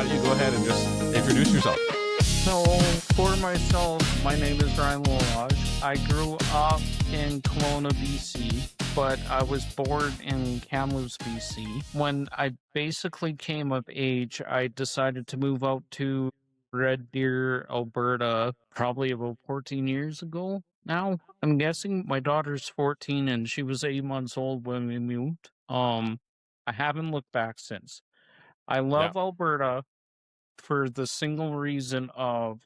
why don't you go ahead and just introduce yourself? So, for myself, my name is Ryan Laloge. I grew up in Kelowna, BC, but I was born in Kamloops, BC. When I basically came of age, I decided to move out to Red Deer, Alberta, probably about 14 years ago now. I'm guessing my daughter's 14 and she was 8 months old when we moved. I haven't looked back since. I Yeah. love Alberta for the single reason of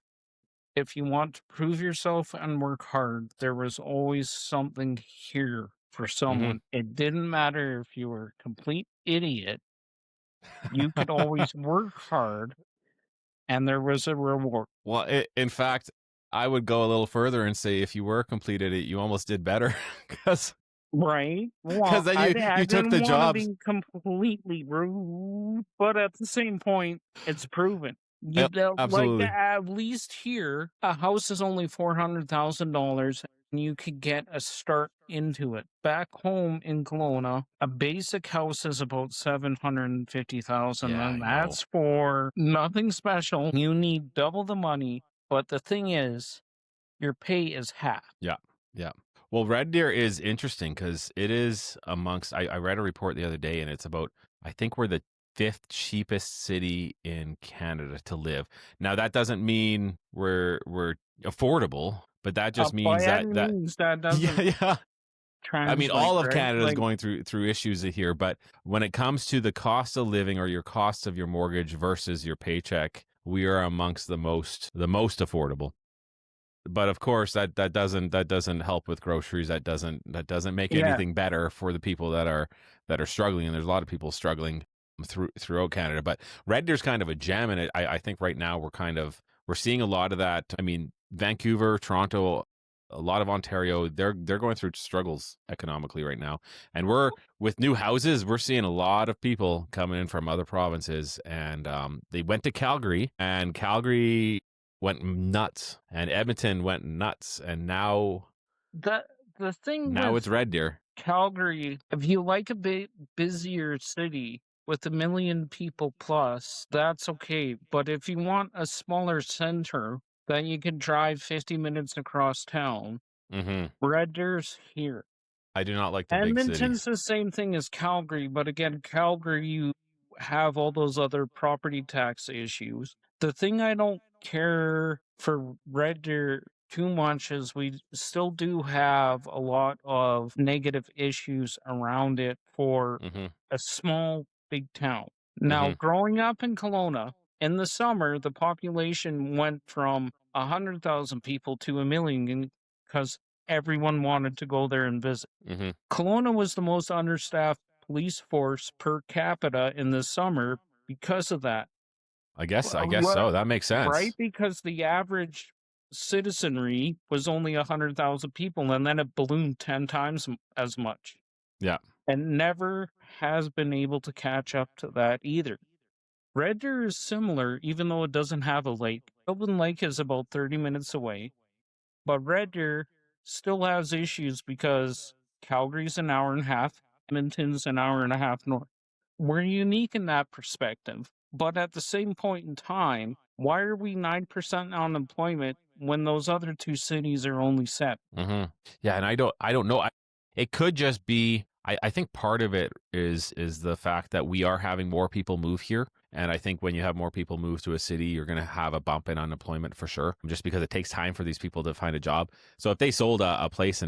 if you want to prove yourself and work hard, there was always something here for hmm someone. It didn't matter if you were a complete idiot, you could always work hard and there was a reward. Well, in fact, I would go a little further and say if you were completed it, you almost did better because Right? Well, then I you took didn't the want to jobs. be completely rude, but at the same point, it's proven. You Yep, know, like absolutely. at least here, a house is only $400,000, and you could get a start into it. Back home in Kelowna, a basic house is about 750,000, Yeah, and I know. that's for nothing special. You need double the money, but the thing is, your pay is half. Yeah, yeah. Well, Red Deer is interesting because it is amongst. I read a report the other day, and it's about. I think we're the fifth cheapest city in Canada to live. Now that doesn't mean we're affordable, but that just By means any that means, that yeah, doesn't yeah. I mean, translate, all of right? Canada is Like, going through issues here, but when it comes to the cost of living or your cost of your mortgage versus your paycheck, we are amongst the most affordable. But of course, that doesn't help with groceries. That doesn't make yeah, anything better for the people that are struggling. And there's a lot of people struggling throughout Canada. But Red Deer's kind of a gem, and I think right now we're seeing a lot of that. I mean, Vancouver, Toronto, a lot of Ontario, they're going through struggles economically right now. And we're with new houses, we're seeing a lot of people coming in from other provinces, and they went to Calgary, and Calgary went nuts, and Edmonton went nuts, and now the thing now it's with Red Deer. Calgary, if you like a bit busier city with 1 million people plus, that's okay. But if you want a smaller center that you can drive 50 minutes across town, hmm Red Deer's here. I do not like the big Edmonton's cities. the same thing as Calgary, but again, Calgary, you have all those other property tax issues. The thing I don't care for Red Deer too much is we still do have a lot of negative issues around it for hmm a small, big town. Now, hmm growing up in Kelowna, in the summer, the population went from 100,000 people to 1 million because everyone wanted to go there and visit. hmm Kelowna was the most understaffed police force per capita in the summer because of that. I guess What? so. That makes Right? sense. Because the average citizenry was only 100,000 people, and then it ballooned 10 times as much, Yeah. and never has been able to catch up to that either. Red Deer is similar, even though it doesn't have a lake. Sylvan Lake is about 30 minutes away, but Red Deer still has issues because Calgary's an hour and a half, Edmonton's an hour and a half north. We're unique in that perspective, but at the same point in time, why are we 9% unemployment when those other two cities are only 7? hmm Yeah, and I don't know. It could just be. I think part of it is the fact that we are having more people move here, and I think when you have more people move to a city, you're going to have a bump in unemployment for sure, just because it takes time for these people to find a job. So if they sold a place for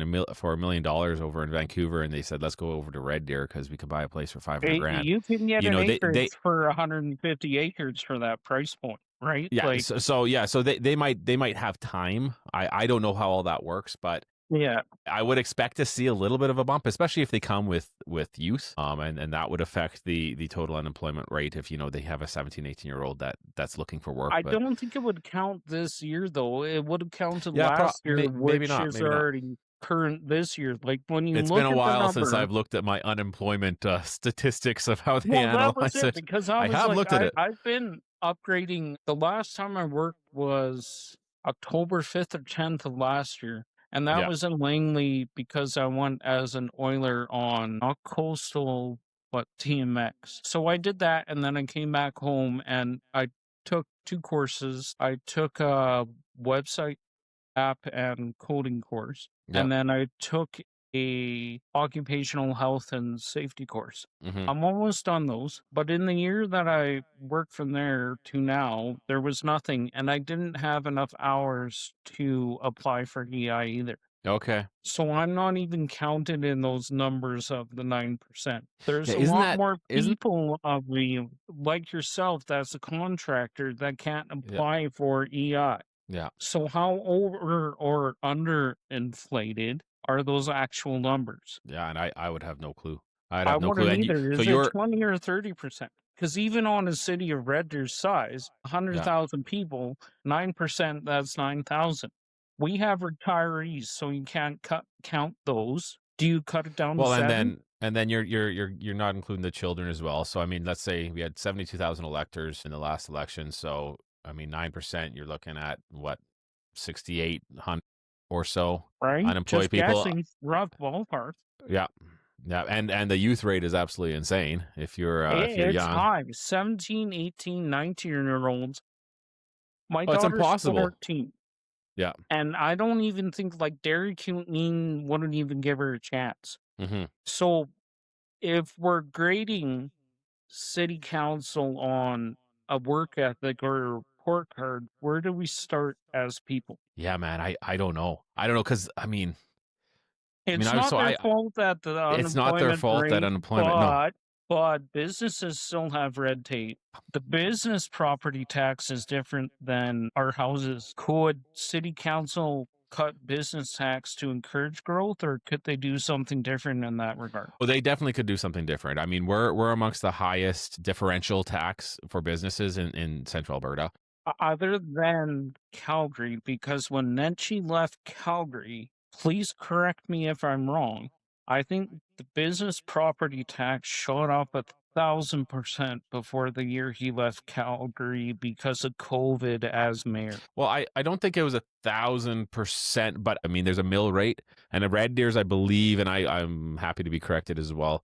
$1 million over in Vancouver, and they said let's go over to Red Deer because we could buy a place for 500 grand, You can get you an know they acreage for 150 acres for that price point, right? yeah Like, so they might have time. I don't know how all that works, but yeah, I would expect to see a little bit of a bump, especially if they come with youth. And that would affect the total unemployment rate if, they have a 17, 18-year-old that's looking for work. I But don't think it would count this year, though. It would have counted yeah, last year, maybe which not, is maybe not. already current this year. Like, when you It's been look a at the while since number, I've looked at my unemployment statistics of how they well, that was analyze it it. because I I was have like, looked at it. I've been upgrading. The last time I worked was October 5th or 10th of last year. And that Yeah. was in Langley because I went as an oiler on not coastal, but TMX. So I did that, and then I came back home and I took 2 courses. I took a website app and coding course, Yep. and then I took a occupational health and safety course. Hmm. I'm almost done those, but in the year that I worked from there to now, there was nothing, and I didn't have enough hours to apply for EI either. Okay. So I'm not even counted in those numbers of the 9%. There's Yeah. a Isn't lot that more isn't people of me like yourself that's a contractor that can't yeah, apply for EI. yeah. So how over or under inflated are those actual numbers? Yeah, and I would have no clue. I'd I have no clue. wouldn't And either. so Is it you're 20 or 30%? Because even on a city of Red Deer's size, yeah. 100,000 people, 9%, that's 9,000. We have retirees, so you can't count those. Do you cut it down to Well, and 7? then you're not including the children as well. So I mean, let's say we had 72,000 electors in the last election. So I mean, 9%, you're looking at what, 6,800 or so Right? unemployed Just people. guessing, rough ballpark. Yeah. Yeah, and the youth rate is absolutely insane if you're It's young. high. 17, 18, 19-year-olds. My Oh, it's daughter's impossible. 14. Yeah. And I don't even think like Dairy Queen wouldn't even give her a chance. Hmm. So if we're grading city council on a work ethic or a report card, where do we start as people? Yeah, man. I don't know. I don't know because It's I not so their I fault that the it's not their unemployment fault that rate, unemployment. No. but businesses still have red tape. The business property tax is different than our houses. Could city council cut business tax to encourage growth, or could they do something different in that regard? Well, they definitely could do something different. I mean, we're amongst the highest differential tax for businesses in central Alberta. Other than Calgary, because when Nenchi left Calgary, please correct me if I'm wrong. I think the business property tax shot up 1,000% before the year he left Calgary because of COVID as mayor. Well, I don't think it was 1,000%, but I mean, there's a mill rate and a Red Deer's, I believe, and I'm happy to be corrected as well.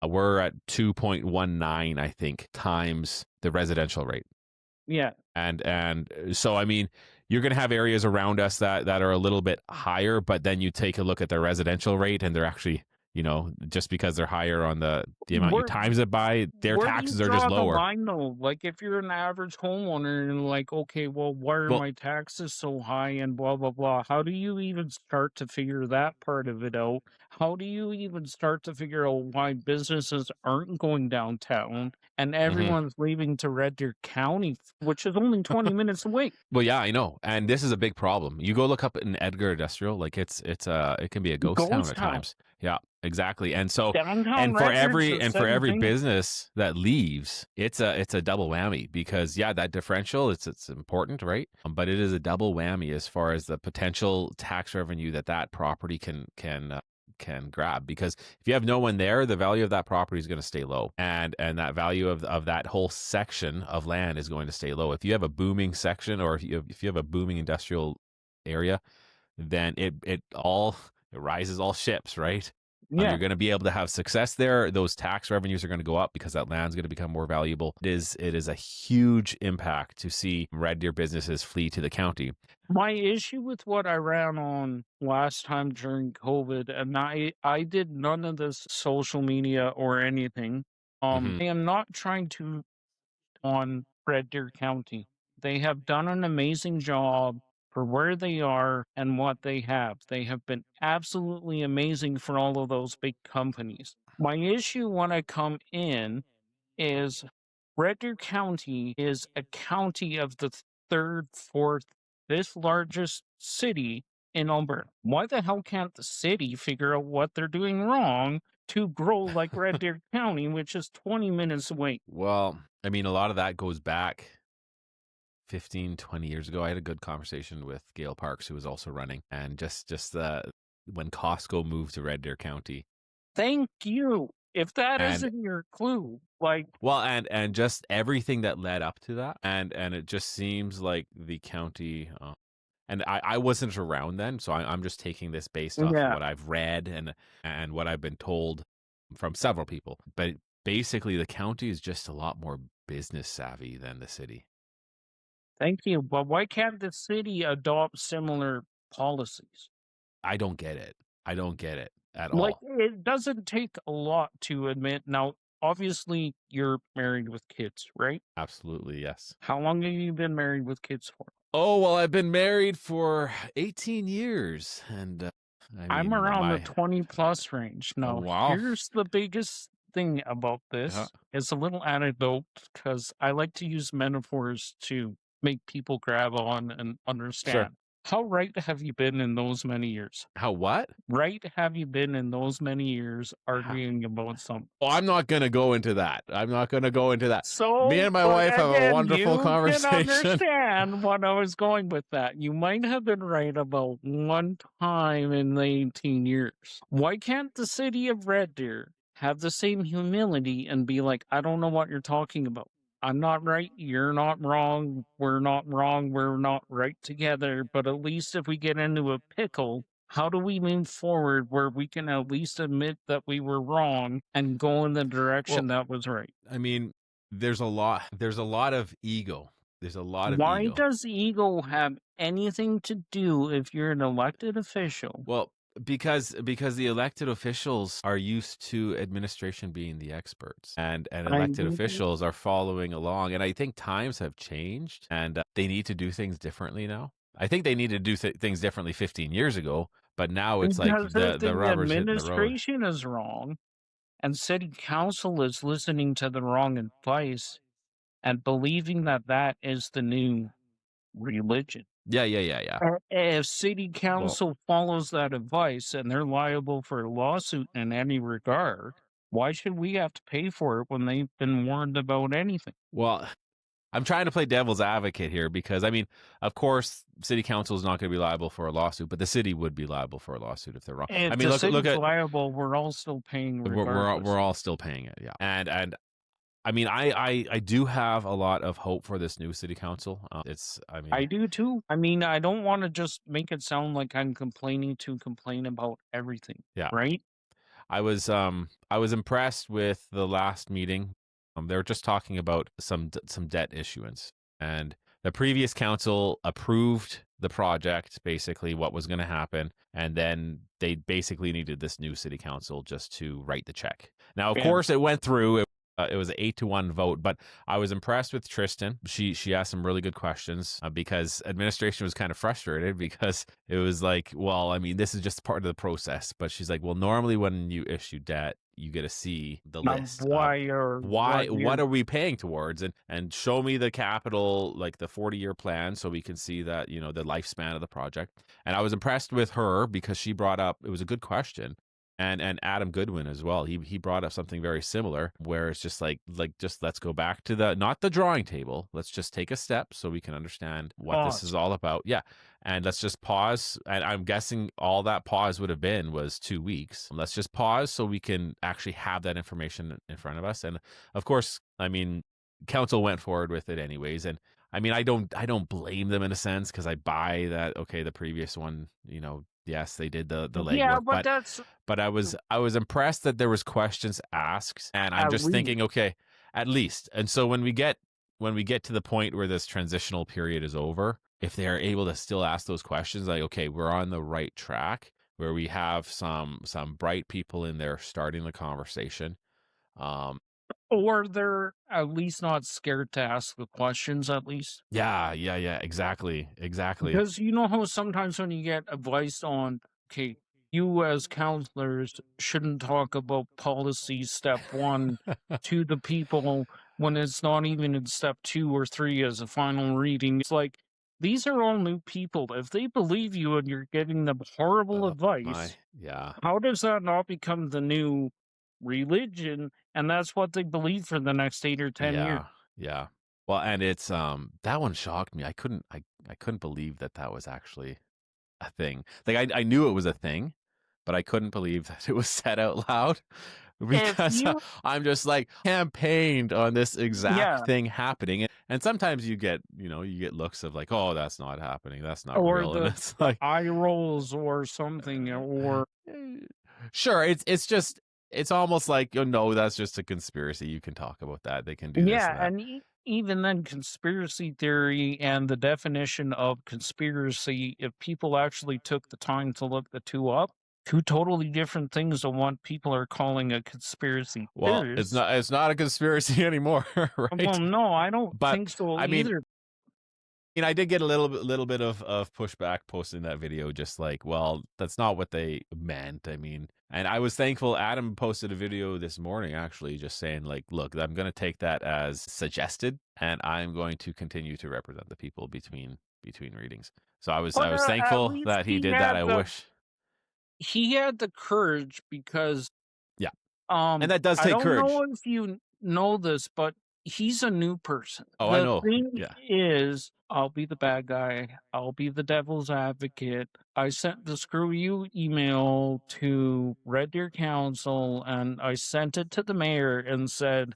We're at 2.19, I think, times the residential rate. Yeah, And so I mean, you're going to have areas around us that are a little bit higher, but then you take a look at their residential rate and they're actually, just because they're higher on the amount you where times it by, their where do you taxes are just draw the lower. line though? Like if you're an average homeowner and like, okay, well, why are Well, my taxes so high and blah blah blah? How do you even start to figure that part of it out? How do you even start to figure out why businesses aren't going downtown and mhm. everyone's leaving to Red Deer County, which is only 20 minutes away? Well, yeah, I know, and this is a big problem. You go look up in Edgar Industrial, like it can be a ghost town Ghost at town. times. Yeah, exactly. And so, Downtown and for Red Deer's every the and for same every thing. business that leaves, it's a double whammy because yeah, that differential it's important, right? But it is a double whammy as far as the potential tax revenue that property can grab, because if you have no one there, the value of that property is going to stay low, and that value of that whole section of land is going to stay low. If you have a booming section, or if you have a booming industrial area, then it rises all ships, right? Yeah. You're going to be able to have success there. Those tax revenues are going to go up because that land's going to become more valuable. It is a huge impact to see Red Deer businesses flee to the county. My issue with what I ran on last time during COVID, and I did none of this social media or anything. Hmm. I am not trying to on Red Deer County. They have done an amazing job for where they are and what they have. They have been absolutely amazing for all of those big companies. My issue when I come in is Red Deer County is a county of the third, fourth, fifth largest city in Alberta. Why the hell can't the city figure out what they're doing wrong to grow like Red Deer County, which is 20 minutes away? Well, I mean, a lot of that goes back 15, 20 years ago. I had a good conversation with Gail Parks, who was also running, and just when Costco moved to Red Deer County. Thank you. If that And isn't your clue, like, well, and just everything that led up to that, and it just seems like the county. And I wasn't around then, so I'm just taking this based off yeah, what I've read and what I've been told from several people. But basically the county is just a lot more business savvy than the city. Thank you. But why can't the city adopt similar policies? I don't get it. I don't get it at Like, all. it doesn't take a lot to admit. Now, obviously, you're married with kids, right? Absolutely, yes. How long have you been married with kids for? Oh, well, I've been married for 18 years, and, I I'm mean, around the my 20 plus range. oh, Now, wow. here's the biggest thing about Yeah, this. It's a little anecdote because I like to use metaphors to make people grab on and sure. understand. How right have you been in those many years? How what? Right have you been in those many years How arguing about something? well, I'm not gonna go into that. I'm not gonna go into that. Me So, and my but wife have a again, wonderful you can conversation. understand what I was going with that. You might have been right about one time in the 18 years. Why can't the city of Red Deer have the same humility and be like, I don't know what you're talking about. I'm not right. You're not wrong. We're not wrong. We're not right together. But at least if we get into a pickle, how do we move forward where we can at least admit that we were wrong and go in the direction Well, that was right? I mean, there's a lot of ego. There's a lot of Why ego. does ego have anything to do if you're an elected official? Well, because the elected officials are used to administration being the experts, and I elected officials are following along. And I think times have changed, and they need to do things differently now. I think they needed to do things differently 15 years ago, but now it's like because if the the rubber's hitting the road. administration is wrong and city council is listening to the wrong advice and believing that that is the new religion. Yeah, yeah, yeah, yeah. If city Well, council follows that advice and they're liable for a lawsuit in any regard, why should we have to pay for it when they've been warned about anything? well, I'm trying to play devil's advocate here because I mean, of course, city council is not going to be liable for a lawsuit, but the city would be liable for a lawsuit if they're wrong. I If mean, the look city's at liable, we're all still paying we're regardless. all still paying it, yeah. And I mean, I do have a lot of hope for this new city council. It's I I mean, do too. I mean, I don't want to just make it sound like I'm complaining to complain about everything, yeah. right? I was impressed with the last meeting. They were just talking about some debt issuance, and the previous council approved the project, basically what was going to happen, and then they basically needed this new city council just to write the check. Now, of Yeah. course, it went through. It was an 8-1 vote, but I was impressed with Tristan. She asked some really good questions because administration was kind of frustrated because it was like, well, I mean, this is just part of the process. But she's like, well, normally when you issue debt, you get to see the Now, list of why or why what what you're are we paying towards and show me the capital, like the 40-year plan, so we can see that, the lifespan of the project. And I was impressed with her because she brought up, it was a good question, and Adam Goodwin as well. He brought up something very similar where it's just like just let's go back to the not the drawing table. Let's just take a step so we can understand what this pause. is all about. Yeah. And let's just pause. And I'm guessing all that pause would have been was 2 weeks. Let's just pause so we can actually have that information in front of us. And of course, I mean, council went forward with it anyways. And I mean, I don't blame them in a sense because I buy that, okay, the previous one, yes, they did the Yeah, legwork, but that's but I was impressed that there was questions asked, and I'm at just least. thinking, okay, at least. And so when we get to the point where this transitional period is over, if they are able to still ask those questions, like, okay, we're on the right track, where we have some bright people in there starting the conversation. Um, Or they're at least not scared to ask the questions, at least. yeah, yeah, yeah, exactly, exactly. Because you know how sometimes when you get advice on, okay, you as counselors shouldn't talk about policy step one to the people when it's not even in step two or three as a final reading. It's like, these are all new people. If they believe you and you're giving them horrible My, advice, yeah, how does that not become the new religion? And that's what they believe for the next 8 or 10 years. yeah, yeah. Well, and it's that one shocked me. I couldn't believe that was actually a thing. Like I knew it was a thing, but I couldn't believe that it was said out loud If because you, I'm just like campaigned on this exact yeah, thing happening. And sometimes you get looks of like, oh, that's not happening. That's not or real. And the it's the like, eye rolls or something, or eh, sure, it's just it's almost like, oh, no, that's just a conspiracy. You can talk about that. They can do this Yeah, and that. and even then, conspiracy theory and the definition of conspiracy, if people actually took the time to look the two up, two totally different things on what people are calling a conspiracy Well, theorist. it's not a conspiracy anymore, Well, right? no, I don't But think so I mean, either. I did get a little bit of pushback posting that video, just like, well, that's not what they meant. I mean, and I was thankful Adam posted a video this morning, actually, just saying, like, look, I'm going to take that as suggested, and I'm going to continue to represent the people between readings. So I But was at thankful least that he did that. I wish, he had the courage because yeah, and that does I take don't courage. know if you know this, but he's a new person. Oh, I The know, thing yeah, is, I'll be the bad guy. I'll be the devil's advocate. I sent the screw you email to Red Deer Council and I sent it to the mayor and said,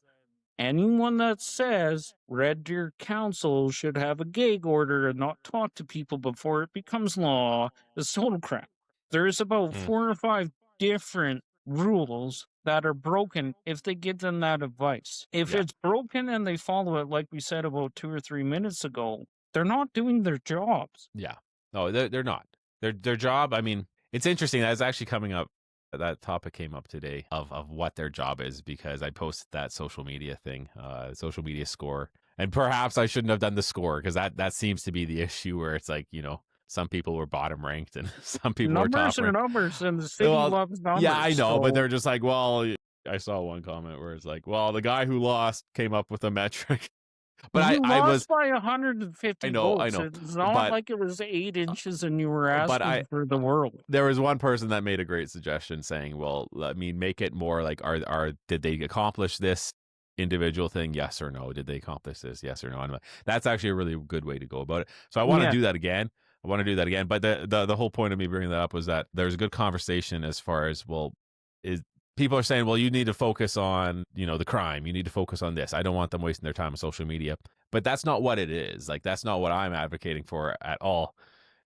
anyone that says Red Deer Council should have a gag order and not talk to people before it becomes law is total crap. There's about mm, 4 or 5 different rules that are broken if they give them that advice. If yeah. it's broken and they follow it, like we said about 2 or 3 minutes ago, they're not doing their jobs. Yeah. No, they're not. Their job, I mean, it's interesting. That's actually coming up. That topic came up today of what their job is, because I posted that social media thing, social media score. And perhaps I shouldn't have done the score, because that seems to be the issue, where it's like, some people were bottom ranked and some people were Numbers top are ranked. numbers, and the city Well, loves yeah, I numbers. know, but So they're just like, well, I saw one comment where it's like, well, the guy who lost came up with a metric. But you I lost was, by 150 I votes. know, It's not but like it was 8 inches and you were but I asking for the world. there was one person that made a great suggestion, saying, well, I mean, make it more like, did they accomplish this individual thing? Yes or no? Did they accomplish this? Yes or no? And that's actually a really good way to go about it. So I want to Yeah. do that again. But the whole point of me bringing that up was that there's a good conversation as far as, well, is people are saying, well, you need to focus on, the crime. You need to focus on this. I don't want them wasting their time on social media. But that's not what it is. Like, that's not what I'm advocating for at all.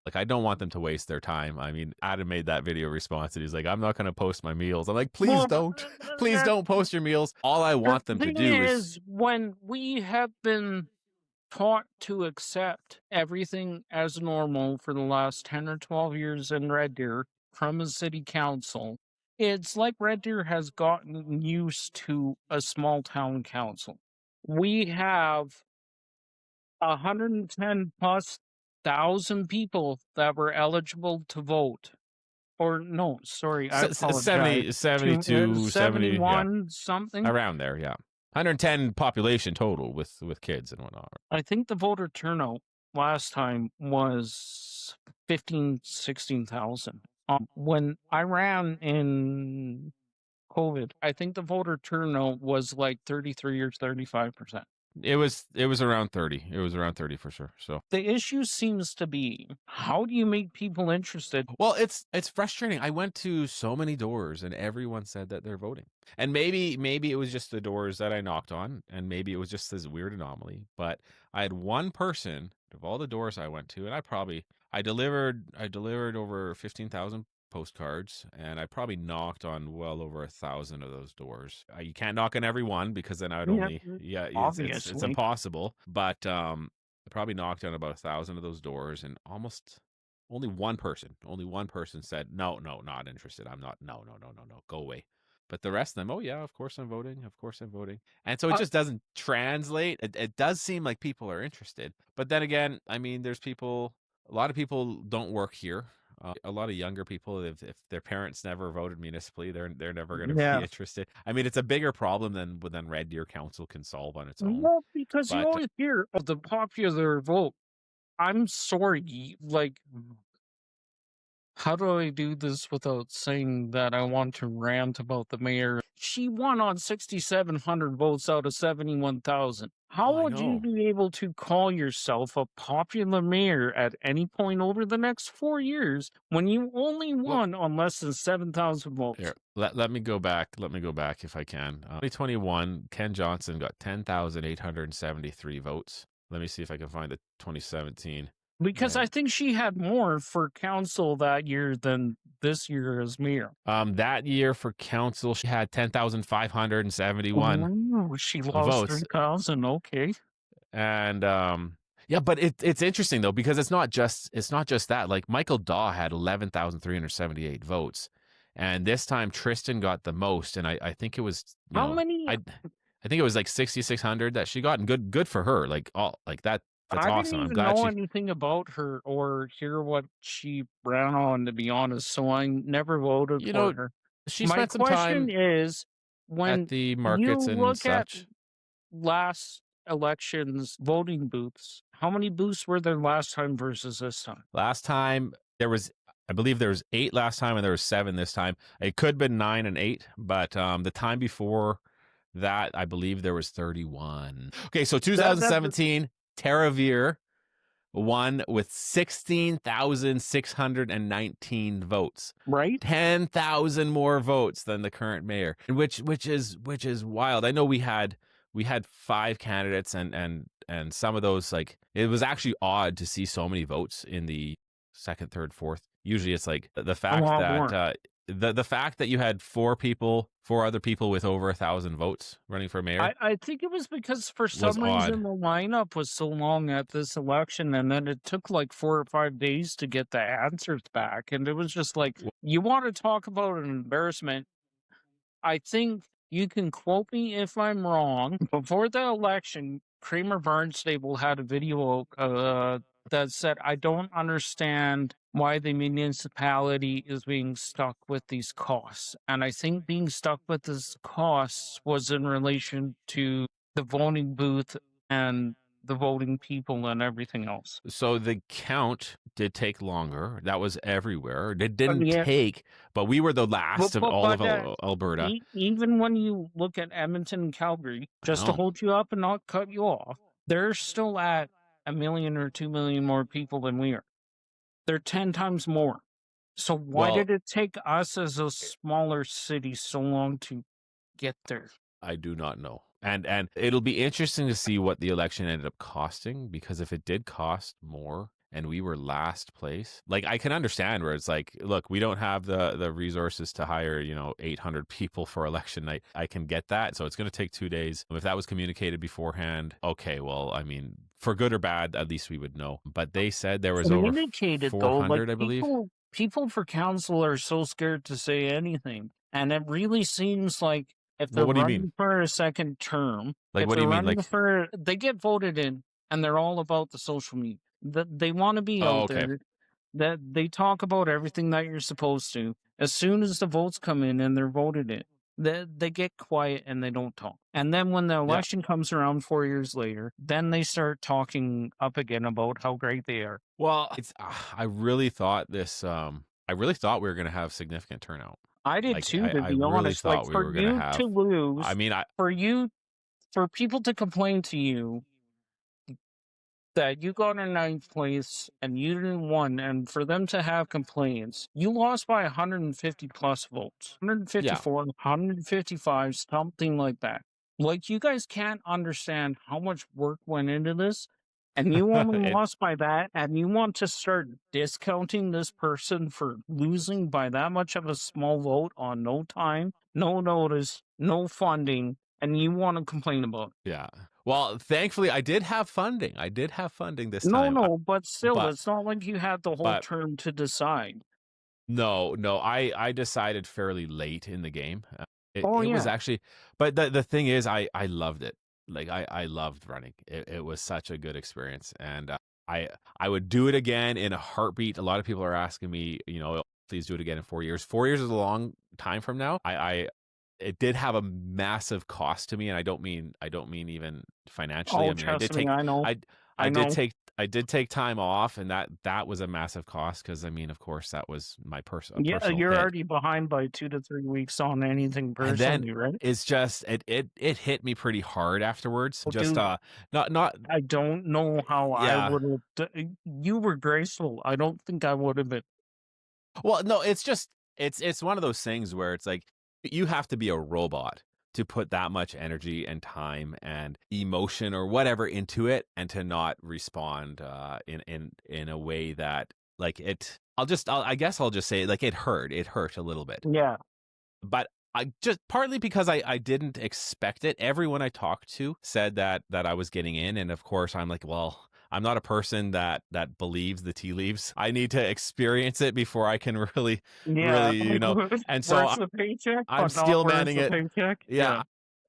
Like, I don't want them to waste their time. I mean, Adam made that video response and he's like, I'm not going to post my meals. I'm like, please Well, don't. Please don't post your meals. All I the want them to thing do is, is, when we have been taught to accept everything as normal for the last 10 or 12 years in Red Deer from a city council, it's like Red Deer has gotten used to a small town council. We have 110 plus thousand people that were eligible to vote. Or no, sorry, I apologize. 70, 72, 70, yeah, 71 something. around there. Yeah. 110 population total with kids and whatnot. I think the voter turnout last time was 15, 16,000. When I ran in COVID, I think the voter turnout was like 33 or 35%. It was around 30. It was around 30 for sure. So, The issue seems to be, how do you make people interested? well, it's frustrating. I went to so many doors and everyone said that they're voting. And maybe it was just the doors that I knocked on, and maybe it was just this weird anomaly, but I had one person of all the doors I went to, and I delivered over 15,000 postcards, and I probably knocked on well over 1,000 of those doors. You can't knock on every one, because then I'd Yeah, only, yeah, it's obviously. impossible. But I probably knocked on about 1,000 of those doors, and almost only one person said, no, no, not interested. I'm not. No, no, no, no, no, go away. But the rest of them, oh yeah, of course I'm voting. Of course I'm voting. And so it Uh, just doesn't translate. It does seem like people are interested. But then again, I mean, a lot of people don't work here. A lot of younger people, if their parents never voted municipally, they're never going to be yeah. interested. I mean, it's a bigger problem than Red Deer Council can solve on its own. Well, because you But always hear of the popular vote. I'm sorry, like, how do I do this without saying that I want to rant about the mayor? She won on 6,700 votes out of 71,000. How oh, I would you know. be able to call yourself a popular mayor at any point over the next 4 years when you only Well, won on less than 7,000 votes? here, let me go back. Let me go back if I can. 2021, Ken Johnson got 10,873 votes. Let me see if I can find the 2017. Because I And think she had more for council that year than this year as mayor. that year for council, she had 10,571 Ooh, she lost votes. 3,000. Okay. And yeah, but it's interesting though, because it's not just that. Like Michael Daw had 11,378 votes, and this time Tristan got the most, and I think it was, How many? I think it was like 6,600 that she got, and good for her. Like all like that, that's I didn't awesome. I'm even glad know she. anything about her or hear what she ran on, to be honest, so I never voted You for know, her. she My spent some question time is, at when the you markets and look at such. last elections voting booths, how many booths were there last time versus this time? Last time there was, I believe there was 8 last time, and there was 7 this time. It could have been 9 and 8, but the time before that, I believe there was 31. Okay, so That 2017, Tara Veer won with 16,619 votes. right? 10,000 more votes than the current mayor, which is wild. I know we had 5 candidates, and some of those, like, it was actually odd to see so many votes in the second, third, fourth. Usually it's like the A fact lot that more. the fact that you had 4 other people with over 1,000 votes running for mayor I think it was because for was some odd. reason the lineup was so long at this election, and then it took like 4 or 5 days to get the answers back. And it was just like, you want to talk about an embarrassment? I think you can quote me if I'm wrong. Before the election, Kramer Barnstable had a video that said, I don't understand why the municipality is being stuck with these costs. And I think being stuck with these costs was in relation to the voting booth and the voting people and everything else. So the count did take longer. That was everywhere. It didn't Yeah, take, but we were the last of all of but Alberta. even when you look at Edmonton and Calgary, I just to know. hold you up and not cut you off, they're still at 1 million or 2 million more people than we are. They're 10 times more. So why Well, did it take us as a smaller city so long to get there? I do not know. And it'll be interesting to see what the election ended up costing, because if it did cost more and we were last place, like, I can understand where it's like, look, we don't have the resources to hire, 800 people for election night. I can get that. So it's going to take 2 days. If that was communicated beforehand, okay, well, I mean, for good or bad, at least we would know. But they said there was over Communicated though, like 400, I believe. people for council are so scared to say anything. And it really seems like if Well, they're what do you mean? running for a second term, Like, if what do they're you mean? running Like, for, they get voted in and they're all about the social media. They want to be oh, out okay. there, that they talk about everything that you're supposed to. As soon as the votes come in and they're voted in, they get quiet and they don't talk. And then when the Yeah. election comes around 4 years later, then they start talking up again about how great they are. Well, I really thought I really thought we were going to have significant turnout. I did Like, too, to I be really honest. Like, thought we for were going to you to have. I lose, mean, for you, for people to complain to you that you got in ninth place and you didn't win, and for them to have complaints, you lost by 150 plus votes, yeah. 154, 155, something like that. Like, you guys can't understand how much work went into this, and you only it, lost by that, and you want to start discounting this person for losing by that much of a small vote on no time, no notice, no funding, and you want to complain about it. yeah. Well, thankfully, I did have funding. I did have funding this No, time. no, but still, But it's not like you had the whole but term to decide. no, I decided fairly late in the game. It Oh, it was yeah. actually, but the thing is, I loved it. Like, I loved running. It was such a good experience, and I would do it again in a heartbeat. A lot of people are asking me, please do it again in 4 years. 4 years is a long time from now. It did have a massive cost to me, and I don't mean even financially. Oh, I mean, I did trust me, take I know. I I I did know. take I did take time off, and that was a massive cost, because I mean, of course, that was my Yeah, personal you're hit. already behind by 2 to 3 weeks on anything And then personally, right? it's just it hit me pretty hard afterwards. Oh, Just dude, not I don't know how I yeah. would have. You were graceful. I don't think I would have been. Well, no, it's just it's one of those things where it's like, you have to be a robot to put that much energy and time and emotion or whatever into it, and to not respond in a way that, like, I guess I'll just say, like, it hurt a little bit. Yeah. But I just partly because I didn't expect it. Everyone I talked to said that I was getting in, and of course I'm like, well, I'm not a person that believes the tea leaves. I need to experience it before I can Yeah. really, Like, and so where's the paycheck, I'm but not still where's manning the it. paycheck? Yeah, Yeah.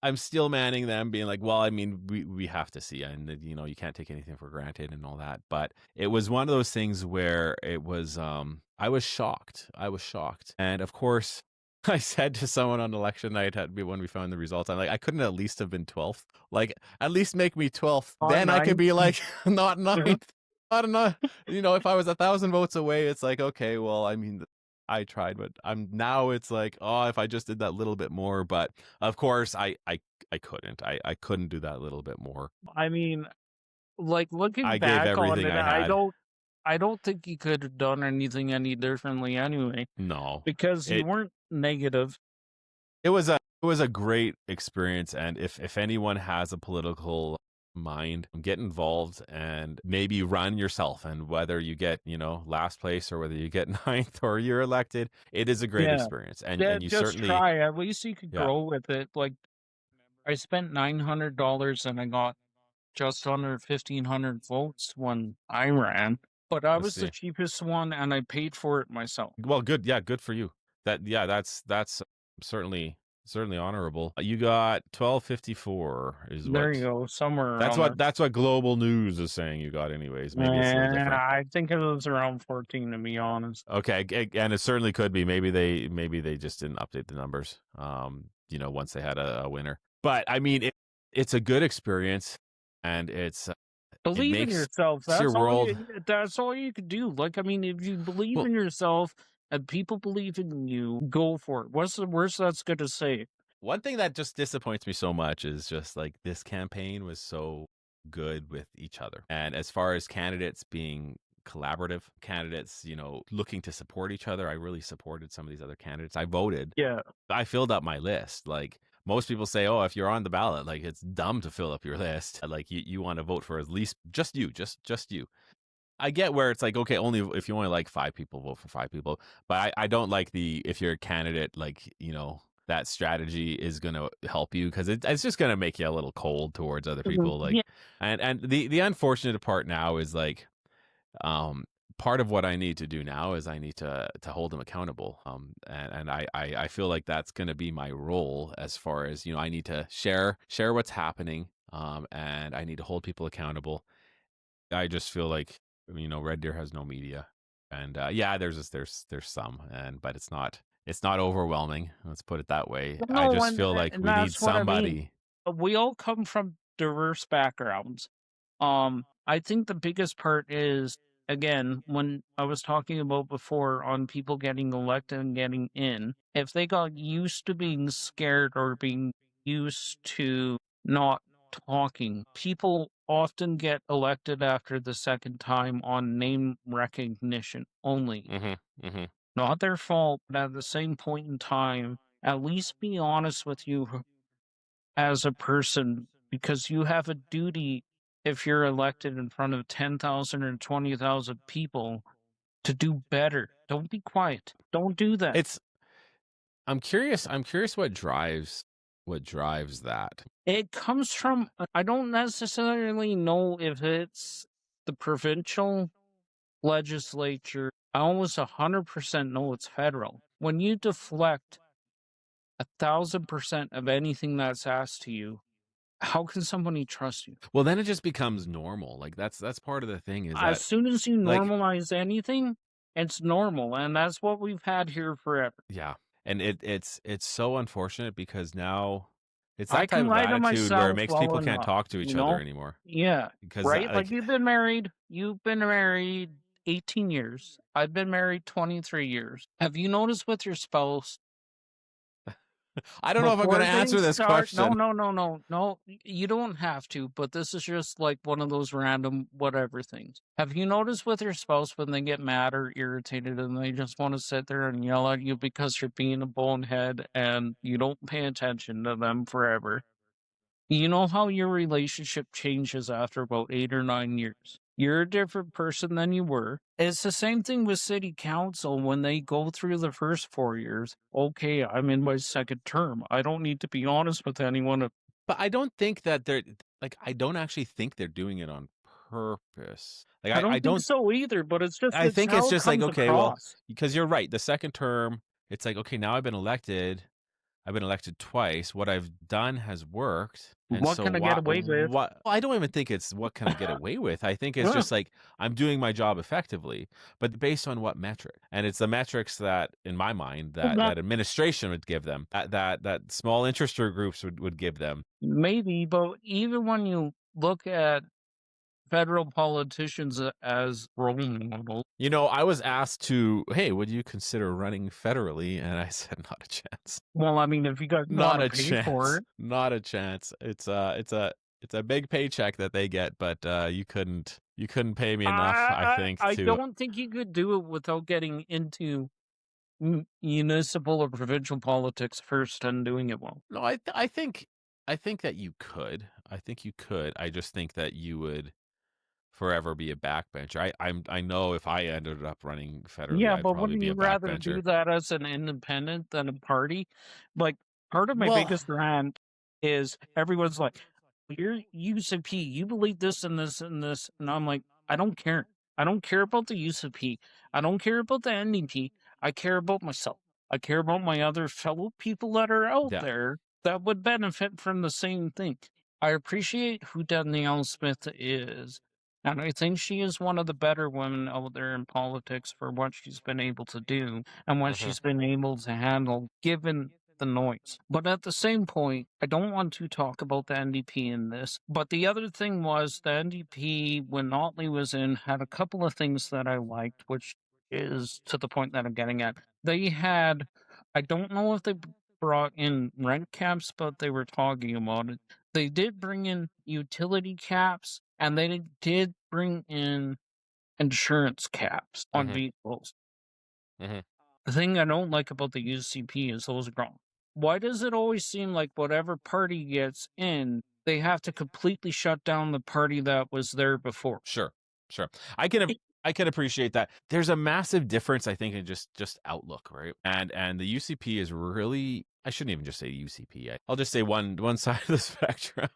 I'm still manning them, being like, well, I mean, we have to see, and you can't take anything for granted and all that. But it was one of those things where it was, I was shocked. I was shocked, and of course, I said to someone on election night when we found the results, I'm like, I couldn't at least have been 12th. Like, at least make me 12th. On Then I could ninth. be like, not ninth. I don't know. If I was 1,000 votes away, it's like, okay, well, I mean, I tried, but it's like, oh, if I just did that little bit more. But of course, I couldn't. I couldn't do that little bit more. I mean, like, looking I gave back on everything it, I had. I don't think you could have done anything any differently anyway, No, because you it weren't negative. it was a great experience. And if anyone has a political mind, get involved and maybe run yourself. And whether you get, last place, or whether you get ninth or you're elected, it is a great Yeah. experience. And Yeah, you just certainly, try. At least you could yeah, grow with it. Like, I spent $900 and I got just under 1,500 votes when I ran, but I let's was the see. cheapest one and I paid for it myself. Well, good. Yeah, good for you. That's certainly honorable. You got 1254 is There you what go, somewhere around there. that's what Global News is saying you got anyways. Maybe it's a little And different. I think it was around 14, to be honest. Okay, and it certainly could be. Maybe they just didn't update the numbers. Once they had a winner. But I mean, it's a good experience, and it Believe in makes yourself. your world. That's all you could do. Like, I mean, if you believe Well, in yourself and people believe in you, go for it. What's the worst that's gonna say? one thing that just disappoints me so much is just like this campaign was so good with each other. And as far as candidates being collaborative, candidates, looking to support each other, I really supported some of these other candidates. I voted. Yeah. I filled up my list. Like, most people say, oh, if you're on the ballot, like, it's dumb to fill up your list. Like, you want to vote for at least just you, just you. I get where it's like, okay, only if you only like 5 people, vote for 5 people. But I don't like if you're a candidate, like, that strategy is going to help you, because it's just going to make you a little cold towards other Mhm. people. Yeah. Like, and the unfortunate part now is, like, part of what I need to do now is I need to hold them accountable. And I feel like that's going to be my role, as far as, I need to share what's happening. And I need to hold people accountable. I just feel like, Red Deer has no media, and yeah, there's some, but it's not overwhelming. Let's put it that way. I No, just feel like and we need that's what I mean. somebody. We all come from diverse backgrounds. I think the biggest part is, again, when I was talking about before on people getting elected and getting in, if they got used to being scared or being used to not talking, people often get elected after the second time on name recognition only. Hmm. Hmm. Not their fault, but at the same point in time, at least be honest with you as a person, because you have a duty, if you're elected in front of 10,000 or 20,000 people, to do better. Don't be quiet. Don't do that. It's I'm curious what drives that. It comes from, I don't necessarily know if it's the provincial legislature. I almost 100% know it's federal. When you deflect 1,000% of anything that's asked to you, how can somebody trust you? Well, then it just becomes normal. Like, that's part of the thing, is As that, soon as you like, normalize anything, it's normal, and that's what we've had here forever. yeah, and it's so unfortunate, because now it's I that type can of lie to attitude where it myself makes well people can't enough, talk to you each other know? anymore, Yeah, because, right? Like, like, you've been married 18 years. I've been married 23 years. Have you noticed with your spouse, I don't know if I'm going Before to answer things this start, no, question. no, no, no, no, you don't have to, but this is just like one of those random whatever things. Have you noticed with your spouse when they get mad or irritated and they just want to sit there and yell at you because you're being a bonehead and you don't pay attention to them forever? You know how your relationship changes after about 8 or 9 years. You're a different person than you were. It's the same thing with city council when they go through the first 4 years. Okay, I'm in my second term. I don't need to be honest with anyone. But I don't think that they're like, I don't actually think they're doing it on purpose. Like, I I don't think don't, so either, but I it's think it's how it just like, comes okay, well, across. because you're right. The second term, it's like, okay, now I've been elected. I've been elected twice. What I've done has worked. And What so can I get away with? well, I don't even think it's what can I get away with. I think it's just like I'm doing my job effectively, but based on what metric? And it's the metrics that, in my mind, that administration would give them, that small interest groups would give them. Maybe, but even when you look at federal politicians as role models. You know, I was asked to, hey, would you consider running federally? And I said, not a chance. Well, I mean, if you guys Not want to a pay for chance. it. Not a chance. It's a big paycheck that they get, but you couldn't pay me enough, I think, I to. don't think you could do it without getting into municipal or provincial politics first and doing it well. No, I think that you could. I think you could. I just think that you would forever be a backbencher. I know if I ended up running federally, Yeah, I'd but probably wouldn't be you a rather do backbencher. that as an independent than a party? Like, part of my Well, biggest rant is everyone's like, "You're UCP, you believe this and this and this," and I'm like, I don't care. I don't care about the UCP. I don't care about the NDP. I care about myself. I care about my other fellow people that are out yeah. there that would benefit from the same thing. I appreciate who Danielle Smith is. And I think she is one of the better women out there in politics for what she's been able to do and what Mhm. she's been able to handle given the noise. But at the same point, I don't want to talk about the NDP in this. But the other thing was the NDP, when Notley was in, had a couple of things that I liked, which is to the point that I'm getting at. They had, I don't know if they brought in rent caps, but they were talking about it. They did bring in utility caps and they did bring in insurance caps on Mhm. vehicles. Mhm. The thing I don't like about the UCP is those are gone. Why does it always seem like whatever party gets in, they have to completely shut down the party that was there before? Sure. Sure. I can I can appreciate that. There's a massive difference, I think, in just outlook, right? And the UCP is really, I shouldn't even just say UCP. I'll just say one side of the spectrum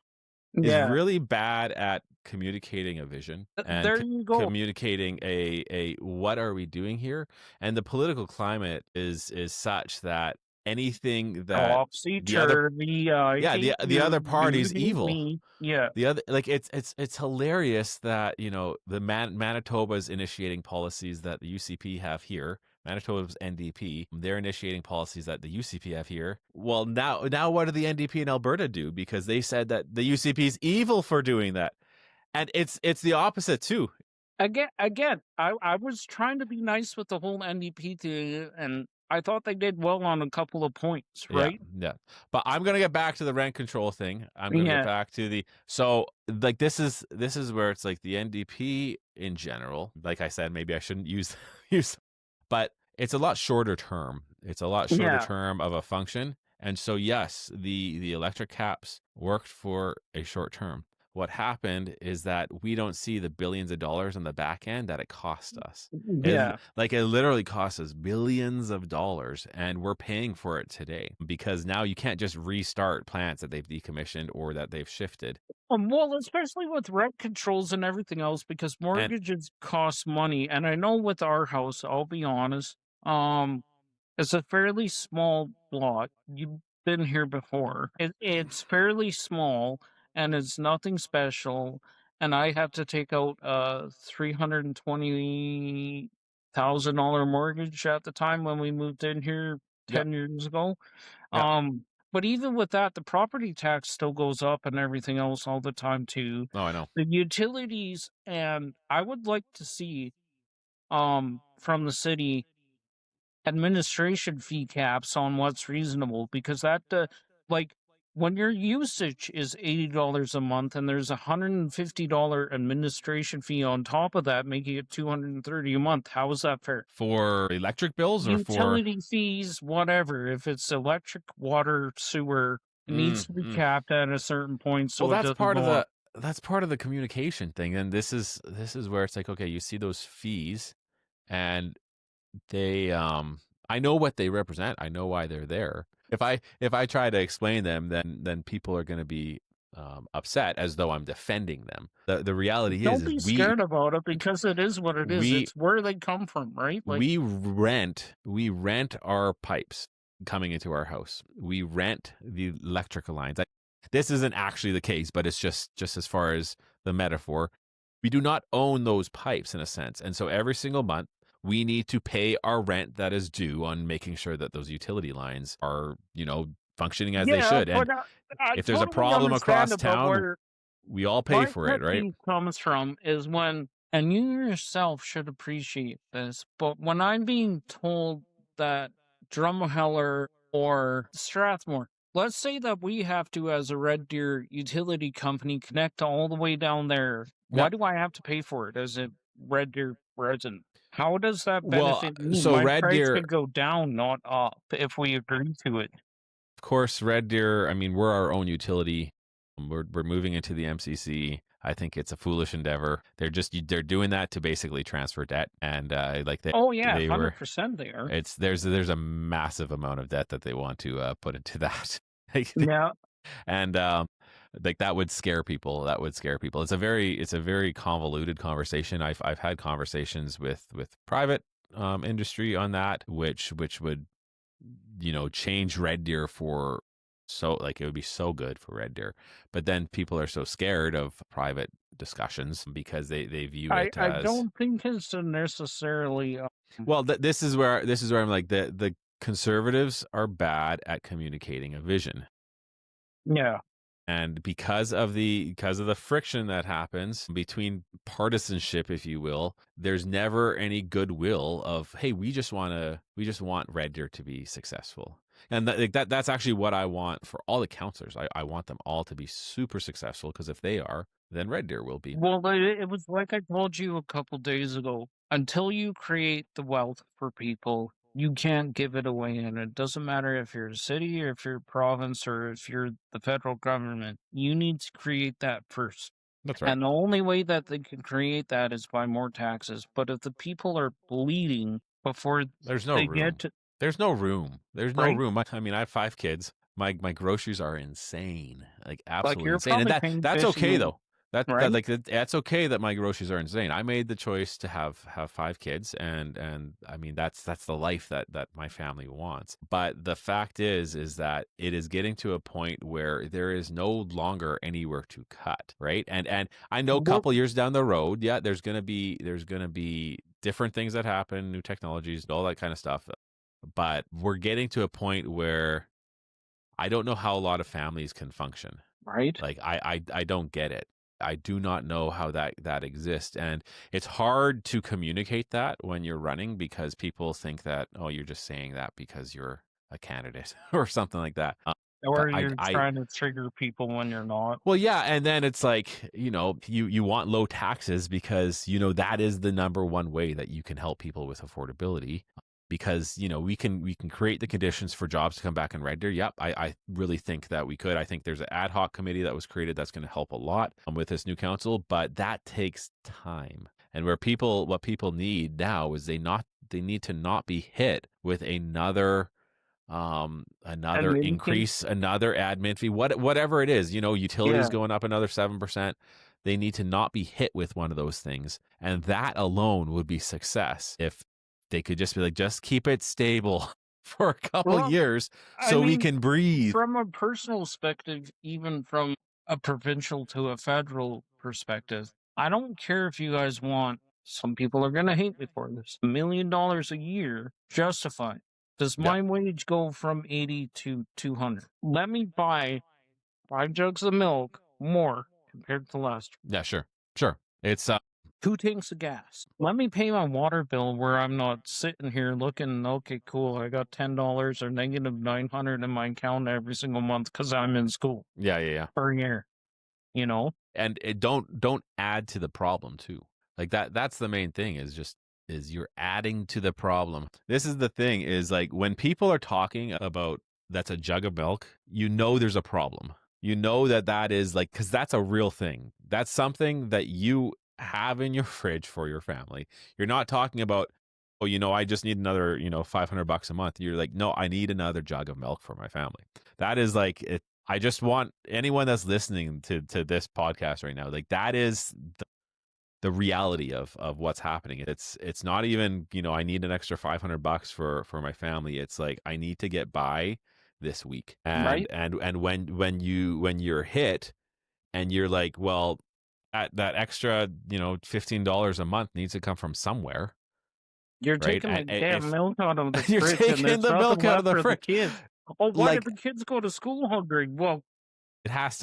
is Yeah, really bad at communicating a vision and there you go. communicating a what are we doing here? And the political climate is such that anything that Topsy the other, turvy. I yeah, hate the you. other You party's hate evil. me. Yeah, The other, like, it's hilarious that, you know, the Manitoba's initiating policies that the UCP have here. Manitoba's NDP, they're initiating policies that the UCP have here. Well, now what do the NDP in Alberta do? Because they said that the UCP is evil for doing that, and it's the opposite too. again, I was trying to be nice with the whole NDP thing, and I thought they did well on a couple of points, Yeah, right? yeah. But I'm gonna get back to the rent control thing. I'm gonna get Yeah, back to the, so like this is where it's like the NDP in general. Like I said, maybe I shouldn't use use, but it's a lot shorter term. It's a lot shorter yeah. term of a function. And so yes, the electric caps worked for a short term. What happened is that we don't see the billions of dollars on the back end that it cost us. Yeah. Like, it literally costs us billions of dollars, and we're paying for it today because now you can't just restart plants that they've decommissioned or that they've shifted. Well, especially with rent controls and everything else, because And mortgages cost money. And I know with our house, I'll be honest, it's a fairly small block. You've been here before. It's fairly small and it's nothing special. And I have to take out a $320,000 mortgage at the time when we moved in here yeah, 10 years ago. yeah. But even with that, the property tax still goes up and everything else all the time too. Oh, I know. The utilities, and I would like to see from the city administration fee caps on what's reasonable, because that like when your usage is $80 a month and there's $150 administration fee on top of that, making it $230 a month. How is that fair? For electric bills or for Utility fees, whatever. If it's electric, water, sewer, it needs to be mm. capped at a certain point Well, so it doesn't go up. that's part of the communication thing, and this is where it's like, okay, you see those fees, and they I know what they represent. I know why they're there. If I try to explain them, then people are going to be upset as though I'm defending them. The reality Don't is be we scared about it because it is what it is. we It's where they come from, right? Like, we rent our pipes coming into our house. We rent the electrical lines. This isn't actually the case, but it's just as far as the metaphor. We do not own those pipes in a sense. And so every single month we need to pay our rent that is due on making sure that those utility lines are, functioning as they yeah, should. And but I if there's a totally problem understand across about town, where we all pay my for it, pet right? peeve comes from is when, and you yourself should appreciate this, but when I'm being told that Drumheller or Strathmore, let's say that we have to, as a Red Deer utility company, connect all the way down there. Yeah. Why do I have to pay for it as a Red Deer resident? How does that Well, benefit me? so My Red price Deer, could go down, not up, if we agree to it. of course, Red Deer, I mean, we're our own utility. We're moving into the MCC. I think it's a foolish endeavor. They're doing that to basically transfer debt, and like Oh yeah, they were 100% they are. there's a massive amount of debt that they want to put into that. Like, Yeah. and like that would scare people. That would scare people. It's a very convoluted conversation. I've had conversations with private industry on that, which would change Red Deer for, so like it would be so good for Red Deer. But then people are so scared of private discussions because they view it I as, don't think it's necessarily. well, this is where I'm like, the conservatives are bad at communicating a vision. Yeah. And because of the friction that happens between partisanship, if you will, there's never any goodwill of, hey, we just want Red Deer to be successful. And that's actually what I want for all the counselors. I want them all to be super successful, because if they are, then Red Deer will be. Well, it was like I told you a couple days ago. Until you create the wealth for people, you can't give it away. And it doesn't matter if you're a city or if you're a province or if you're the federal government. You need to create that first. That's right. And the only way that they can create that is by more taxes. But if the people are bleeding before There's no they room. get to, There's no room. There's no right? room. I mean, I have 5 kids. My groceries are insane, like Like absolutely you're insane, and probably that paying that's 50, okay though. right? That's okay that my groceries are insane. I made the choice to have 5 kids, and I mean that's the life that my family wants. But the fact is that it is getting to a point where there is no longer anywhere to cut, right? And I know a Well, couple years down the road, yeah, there's gonna be different things that happen, new technologies, all that kind of stuff. But we're getting to a point where I don't know how a lot of families can function. right? Like I don't get it. I do not know how that exists, and it's hard to communicate that when you're running, because people think that, oh, you're just saying that because you're a candidate or something like that. But Or you're trying to trigger people when you're not. well, yeah, and then it's like, you want low taxes because that is the number one way that you can help people with affordability, because we can create the conditions for jobs to come back in Red Deer. Yep, I really think that we could. I think there's an ad hoc committee that was created that's going to help a lot with this new council, but that takes time. And what people need now is they need to not be hit with another Admitting fee? increase, another admin fee, whatever it is, utilities Yeah. going up another 7%. They need to not be hit with one of those things. And that alone would be success if they could just be like, just keep it stable for a couple Well, years I so we mean, can breathe. from a personal perspective, even from a provincial to a federal perspective, I don't care if you guys want, some people are going to hate me for this, $1 million a year justified. Does Yeah. my wage go from 80 to 200? Let me buy 5 jugs of milk more compared to last year. Yeah, sure. Sure. It's 2 tanks of gas. Let me pay my water bill where I'm not sitting here looking, okay, cool, I got $10 or negative 900 in my account every single month because I'm in school Yeah, yeah, yeah. per year, you know? And don't add to the problem too. Like that's the main thing is you're adding to the problem. This is the thing is like when people are talking about that's a jug of milk, you know there's a problem. You know that is like cuz that's a real thing. That's something that you have in your fridge for your family. You're not talking about oh, I just need another, $500 a month. You're like, "No, I need another jug of milk for my family." That is like I just want anyone that's listening to this podcast right now, like that is the reality of what's happening. It's not even, I need an extra $500 for my family. It's like I need to get by this week. And Right? and when you're hit and you're like, well, that extra, $15 a month needs to come from somewhere, You're right? taking the And damn if milk out of the you're fridge and taking there's the nothing milk out of left the for the fridge, kids. Oh, why did like the kids go to school hungry? Well, it has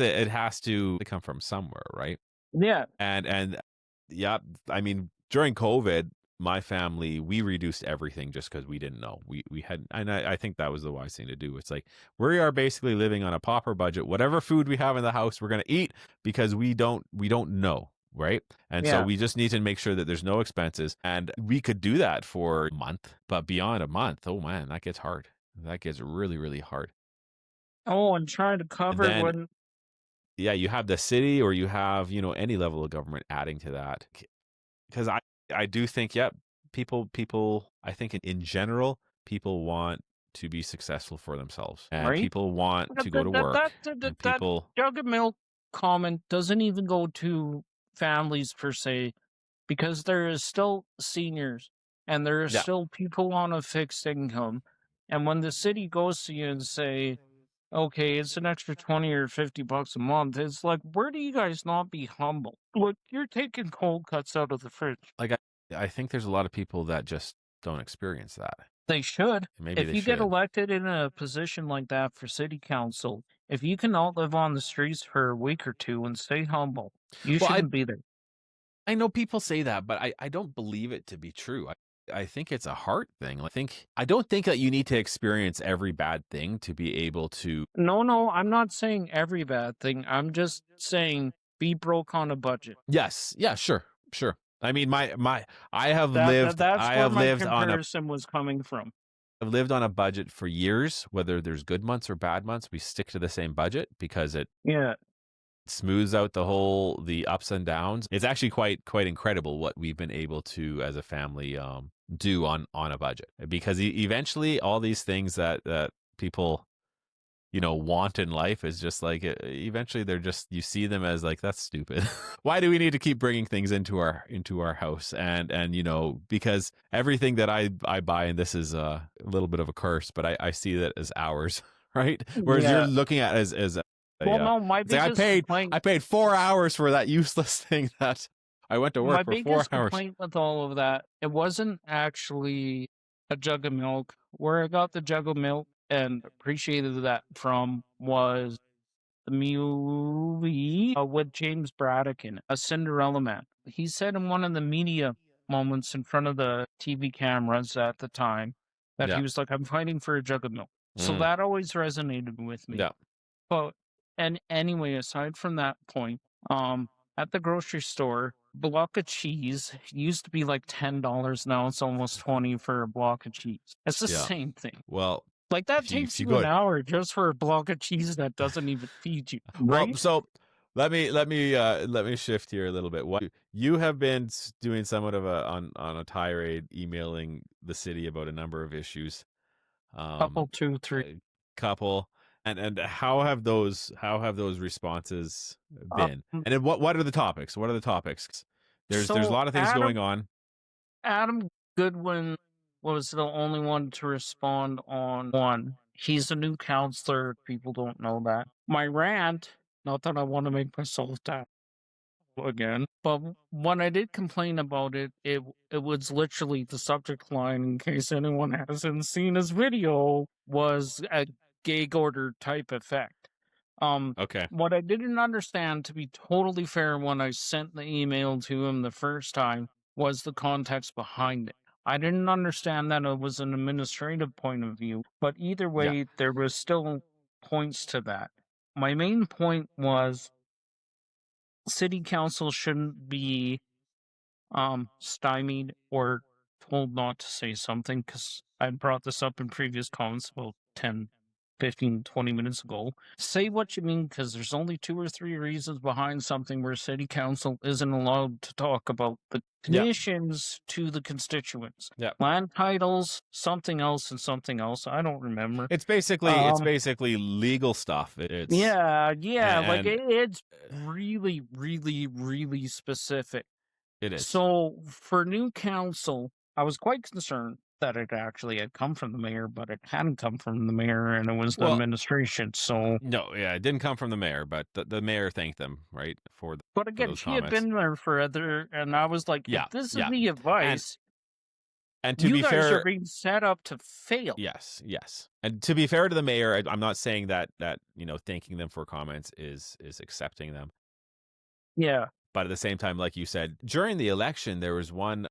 to come from somewhere, right? yeah, And yeah, I mean, during COVID, my family, we reduced everything just because we didn't know. We had, and I think that was the wise thing to do. It's like we are basically living on a pauper budget. Whatever food we have in the house, we're gonna eat because we don't know. Right. And so yeah. we just need to make sure that there's no expenses. And we could do that for a month, but beyond a month, oh man, that gets hard. That gets really, really hard. Oh, and trying to And cover then when yeah, you have the city or you have, any level of government adding to that. Because I do think, yeah, people I think in general, people want to be successful for themselves. And right? people want to That go that to that work that that, that and that people jug of milk comment doesn't even go to families per se, because there is still seniors and there are yeah, still people on a fixed income. And when the city goes to you and say, okay, it's an extra 20 or $50 a month, it's like, where do you guys not be humble? Look, you're taking cold cuts out of the fridge. like I think there's a lot of people that just don't experience that. They should. Maybe If they you get should. elected in a position like that for city council, if you cannot live on the streets for a week or two and stay humble, you Well, shouldn't be there. I know people say that, but I don't believe it to be true. I think it's a heart thing. I don't think that you need to experience every bad thing to be able to. No, no, I'm not saying every bad thing. I'm just saying be broke on a budget. Yes, yeah, sure, sure. I mean, my That's I where have my lived on a comparison was coming from. I've lived on a budget for years. Whether there's good months or bad months, we stick to the same budget because it Yeah, smooths out the ups and downs. It's actually quite incredible what we've been able to as a family do on a budget because eventually all these things that people want in life is just like eventually they're just you see them as like that's stupid. Why do we need to keep bringing things into our house and because everything that I buy, and this is a little bit of a curse, but I see that as ours, right? Whereas you're yeah. looking at as Well, yeah, no, my it's like I biggest paid complaint I paid 4 hours for that useless thing that I went to My work for four biggest hours. complaint with all of that, it wasn't actually a jug of milk. Where I got the jug of milk and appreciated that from was the movie with James Braddock in it, A Cinderella Man. He said in one of the media moments in front of the TV cameras at the time that he Yeah, was like, I'm fighting for a jug of milk. So mm, that always resonated with me. yeah, But and anyway, aside from that point, at the grocery store, block of cheese used to be like $10. Now it's almost 20 for a block of cheese. It's the yeah. same thing. Well, Like that if takes you you an go hour just for a block of cheese that doesn't even feed you, well, right? so let me shift here a little bit. What you have been doing somewhat of a on a tirade, emailing the city about a number of issues, Couple, um, two, three. a couple, and how have those responses been? Um, And then what are the topics? What are the topics? There's a so lot of things going on. Adam Goodwin was the only one to respond on one. He's a new counselor. People don't know that. My rant, not that I want to make myself that again, but when I did complain about it, it was literally the subject line, in case anyone hasn't seen his video, was a gag order type effect. Okay. What I didn't understand, to be totally fair, when I sent the email to him the first time, was the context behind it. I didn't understand that it was an administrative point of view, but either Yeah. way, there was still points to that. My main point was city council shouldn't be stymied or told not to say something, because I brought this up in previous comments about 10, 15, 20 minutes ago. Say what you mean, because there's only 2 or 3 reasons behind something where city council isn't allowed to talk about the Yeah. conditions to the constituents. Yeah. Land titles, something else, and something else. I don't remember. It's Um, basically legal stuff. It's yeah, like and it's really, really, really specific. it is. So for new council, I was quite concerned that it actually had come from the mayor, but it hadn't come from the mayor and it was the Well, administration. So, no, yeah, it didn't come from the mayor, but the mayor thanked them, right, but for again, those she had comments. been there for other, and I was like, if Yeah, this is yeah, the and advice, to you be guys are fair, being set up to fail. yes, yes, and to be fair to the mayor, I'm not saying that thanking them for comments is accepting them, Yeah. but at the same time, like you said, during the election, there was one,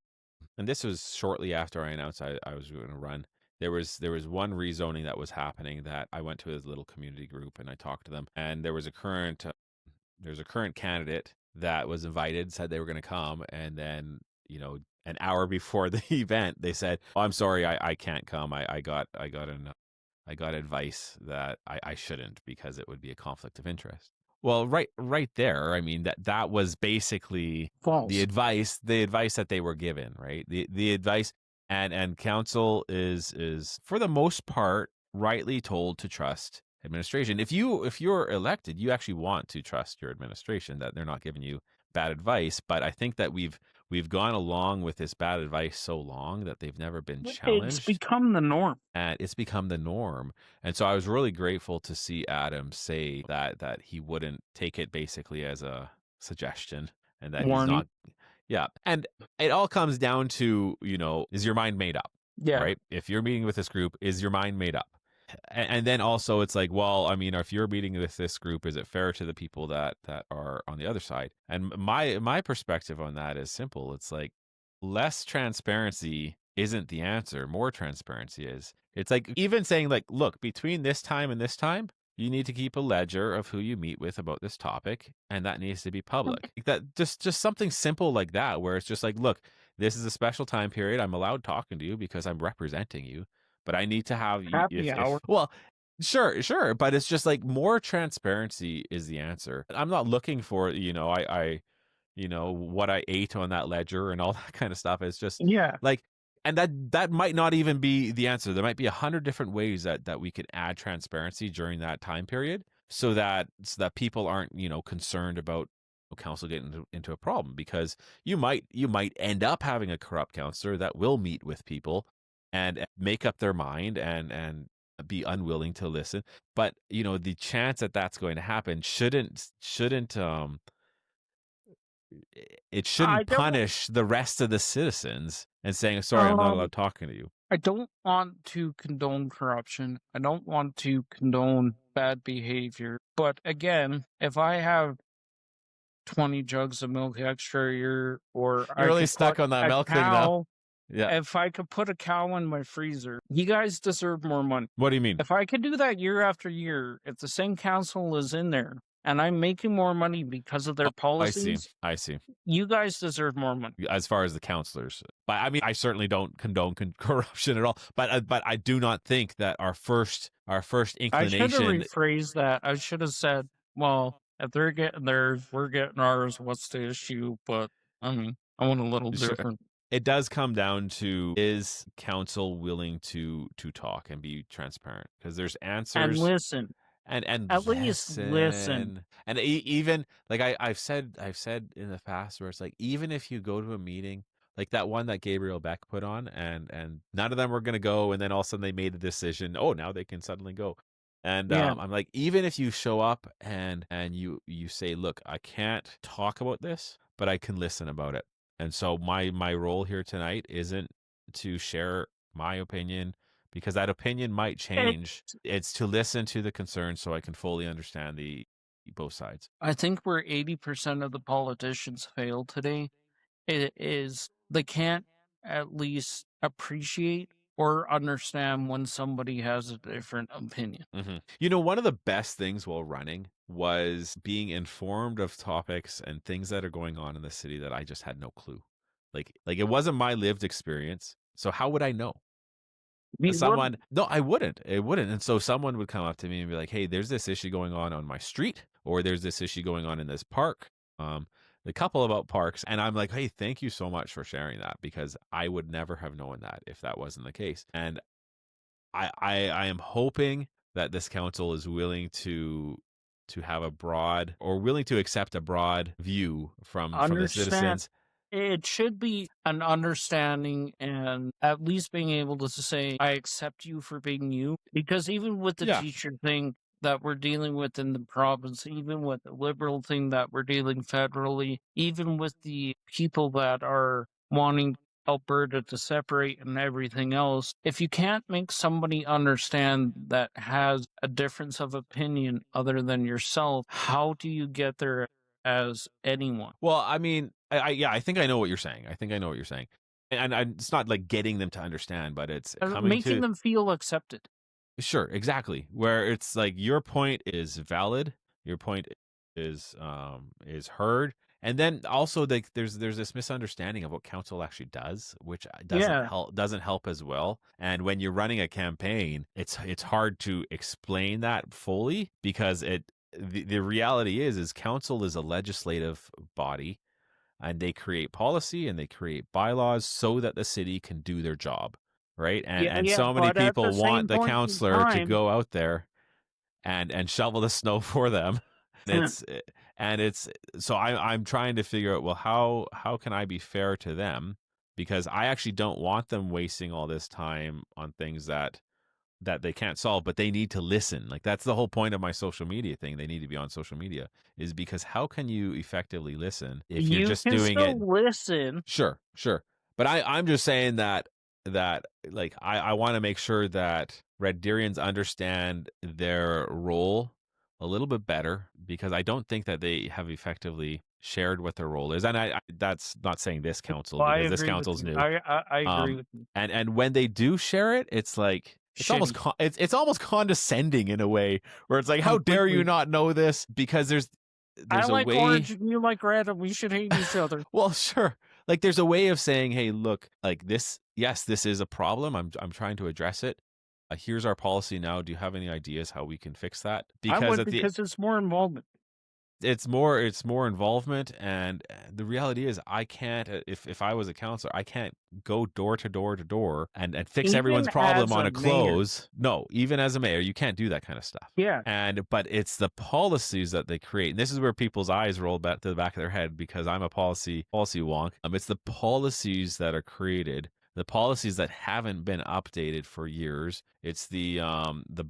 and this was shortly after I announced I was going to run. There was one rezoning that was happening that I went to a little community group and I talked to them, and there's a current candidate that was invited, said they were going to come, and then an hour before the event they said, "Oh, I'm sorry, I can't come. I got advice that I shouldn't because it would be a conflict of interest." Well, right there, I mean that was basically False. the advice that they were given, right? The advice, and council is for the most part rightly told to trust administration. If you're elected, you actually want to trust your administration, that they're not giving you bad advice. But I think that we've gone along with this bad advice so long that they've never been It's challenged, become the norm. and it's become the norm. And so I was really grateful to see Adam say that he wouldn't take it basically as a suggestion, and that he's Warning. not. Yeah. And it all comes down to, is your mind made up? Yeah. Right? If you're meeting with this group, is your mind made up? And then also it's like, well, I mean, if you're meeting with this group, is it fair to the people that are on the other side? And my perspective on that is simple. It's like, less transparency isn't the answer. More transparency is. It's like even saying, like, look, between this time and this time, you need to keep a ledger of who you meet with about this topic, and that needs to be public. Like that, just something simple like that, where it's just like, look, this is a special time period. I'm allowed talking to you because I'm representing you, but I need to have you. Happy hour. If well, sure, but it's just like more transparency is the answer. I'm not looking for what I ate on that ledger and all that kind of stuff. It's just Yeah. like, and that might not even be the answer. There might be 100 different ways that we could add transparency during that time period, so that people aren't concerned about council getting into a problem, because you might end up having a corrupt councillor that will meet with people and make up their mind and be unwilling to listen. But the chance that that's going to happen shouldn't it I shouldn't don't. punish the rest of the citizens and saying, sorry, I'm not Um. allowed talking to you. I don't want to condone corruption. I don't want to condone bad behavior. But again, if I have 20 jugs of milk extra a year, or You're I really could stuck put on that a milk thing now. cow, Yeah. if I could put a cow in my freezer, you guys deserve more money. What do you mean? If I could do that year after year, if the same council is in there and I'm making more money because of their I see. policies, I see. you guys deserve more money. As far as the counselors, but I mean, I certainly don't condone corruption at all. But I do not think that our first I should have inclination. rephrased that. I should have said, well, if they're getting theirs, we're getting ours. What's the issue? But I mean, I want a little Sure. different. It does come down to, is council willing to talk and be transparent? Because there's And answers. listen, And at least listen. and even like I've said in the past, where it's like, even if you go to a meeting like that one that Gabriel Beck put on, and none of them were going to go, and then all of a sudden they made a decision, oh, now they can suddenly go. And Yeah. I'm like, even if you show up and you say, look, I can't talk about this, but I can listen about it. And so my role here tonight isn't to share my opinion, because that opinion might It, change. It's to listen to the concerns so I can fully understand the both sides. I think where 80% of the politicians fail today, it is they can't at least appreciate or understand when somebody has a different opinion. You know, one of the best things while running was being informed of topics and things that are going on in the city that I just had no clue. Like it wasn't my lived experience. So how would I know? We would, Someone, no, I wouldn't. It wouldn't. And so someone would come up to me and be like, "Hey, there's this issue going on my street, or there's this issue going on in this park." Um, the couple about parks, and I'm like, "Hey, thank you so much for sharing that because I would never have known that if that wasn't the case." And I am hoping that this council is willing to have a broad or willing to accept a broad view from the understand. citizens. It should be an understanding and at least being able to say, I accept you for being you. Because even with the Yeah. teacher thing that we're dealing with in the province, even with the liberal thing that we're dealing federally, even with the people that are wanting Alberta to separate and everything else, if you can't make somebody understand that has a difference of opinion other than yourself, how do you get there as anyone? Well, I mean, yeah, I think I know what you're saying. I think I know what you're saying. And it's not like getting them to understand, but it's coming Making to them feel accepted. sure, exactly. Where it's like your point is valid, your point is heard, and then also like there's this misunderstanding of what council actually does, which Yeah, doesn't help as well. And when you're running a campaign, it's hard to explain that fully because the reality is council is a legislative body and they create policy and they create bylaws so that the city can do their job, right? And yeah, so many but at the people same want the point in counselor to time, go out there and shovel the snow for them. And it's so I'm trying to figure out, well, how can I be fair to them, because I actually don't want them wasting all this time on things that they can't solve, but they need to listen. Like that's the whole point of my social media thing. They need to be on social media, is because how can you effectively listen if you're you just can doing it? still listen. Sure, sure. But I'm just saying that like I want to make sure that Red Deerians understand their role a little bit better, because I don't think that they have effectively shared what their role is. And I that's not saying this council, Well, I because this agree with council's you. new. I agree Um with you. and when they do share it, it's like it's almost Shitty, it's almost condescending in a way where it's like, how dare you completely. not know this? Because I there's a like way. orange and you like red, and we should hate each other. Well, sure. Like there's a way of saying, "Hey, look, like this, yes, this is a problem. I'm trying to address it. Here's our policy now. Do you have any ideas how we can fix that?" I Because would at the because it's more involvement. it's more involvement, and the reality is I can't, if I was a counselor, I can't go door to door to door and fix Even everyone's problem as on a a mayor. close. No, even as a mayor, you can't do that kind of stuff. Yeah. And but it's the policies that they create, and this is where people's eyes roll back to the back of their head, because I'm a policy wonk. It's the policies that are created, the policies that haven't been updated for years. It's the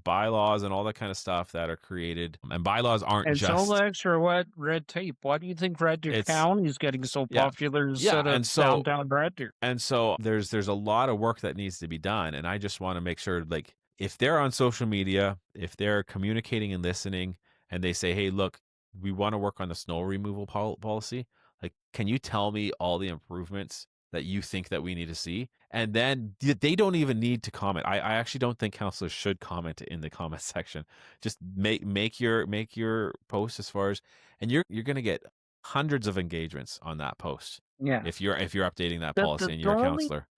bylaws and all that kind of stuff that are created, and bylaws aren't And so the just extra red tape. Why do you think Red Deer it's County is getting so yeah. popular Yeah, instead of downtown Red Deer? and so there's a lot of work that needs to be done, and I just want to make sure, like, if they're on social media, if they're communicating and listening, and they say, "Hey, look, we want to work on the snow removal policy. Like, can you tell me all the improvements that you think that we need to see?" And then they don't even need to comment. I actually don't think counselors should comment in the comment section. Just make your post as far as, and you're going to get hundreds of engagements on that post Yeah. if you're updating that The, policy the, and the you're a only counselor.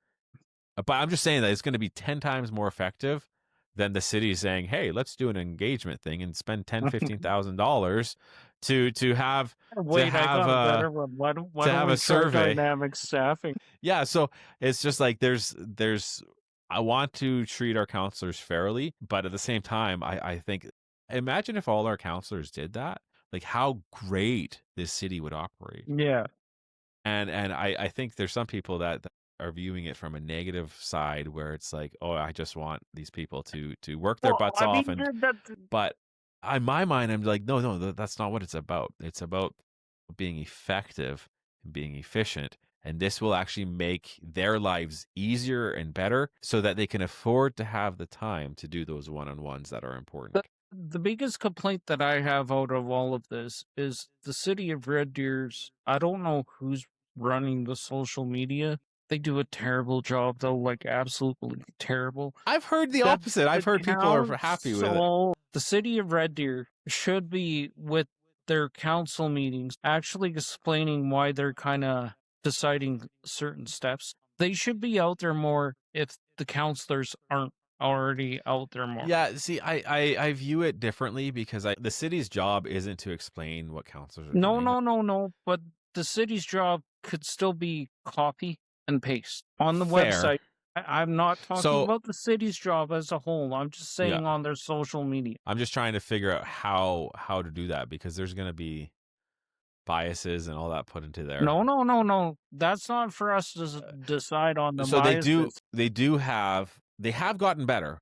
But I'm just saying that it's going to be 10 times more effective than the city saying, "Hey, let's do an engagement thing and spend $10,000-$15,000 to have to wait, I have got a a better one. Why to don't have we a try survey." dynamic staffing? Yeah, so it's just like there's I want to treat our counselors fairly, but at the same time, I think, imagine if all our counselors did that, like how great this city would operate. Yeah. And I think there's some people that are viewing it from a negative side, where it's like, "Oh, I just want these people to work their Well, butts I off." mean, And but in my mind, I'm like, no, that's not what it's about. It's about being effective and being efficient And this will actually make their lives easier and better so that they can afford to have the time to do those one-on-ones that are The, important. the biggest complaint that I have out of all of this is the city of Red Deer's. I don't know who's running the social media. They do a terrible job, though, like absolutely terrible. I've heard the The opposite. I've the heard people are happy with it. council, the city of Red Deer should be with their council meetings actually explaining why they're kind of deciding certain steps. They should be out there more if the councilors aren't already out there more. Yeah, see, I view it differently because the city's job isn't to explain what councilors are No, doing. no, no, no. But the city's job could still be copy and paste on the Fair. website. I'm not talking So, about the city's job as a whole. I'm just yeah, saying on their social media. I'm just trying to figure out how to do that because there's going to be biases and all that put into there. No, no, no, no. That's not for us to decide on the So biases. they have gotten better.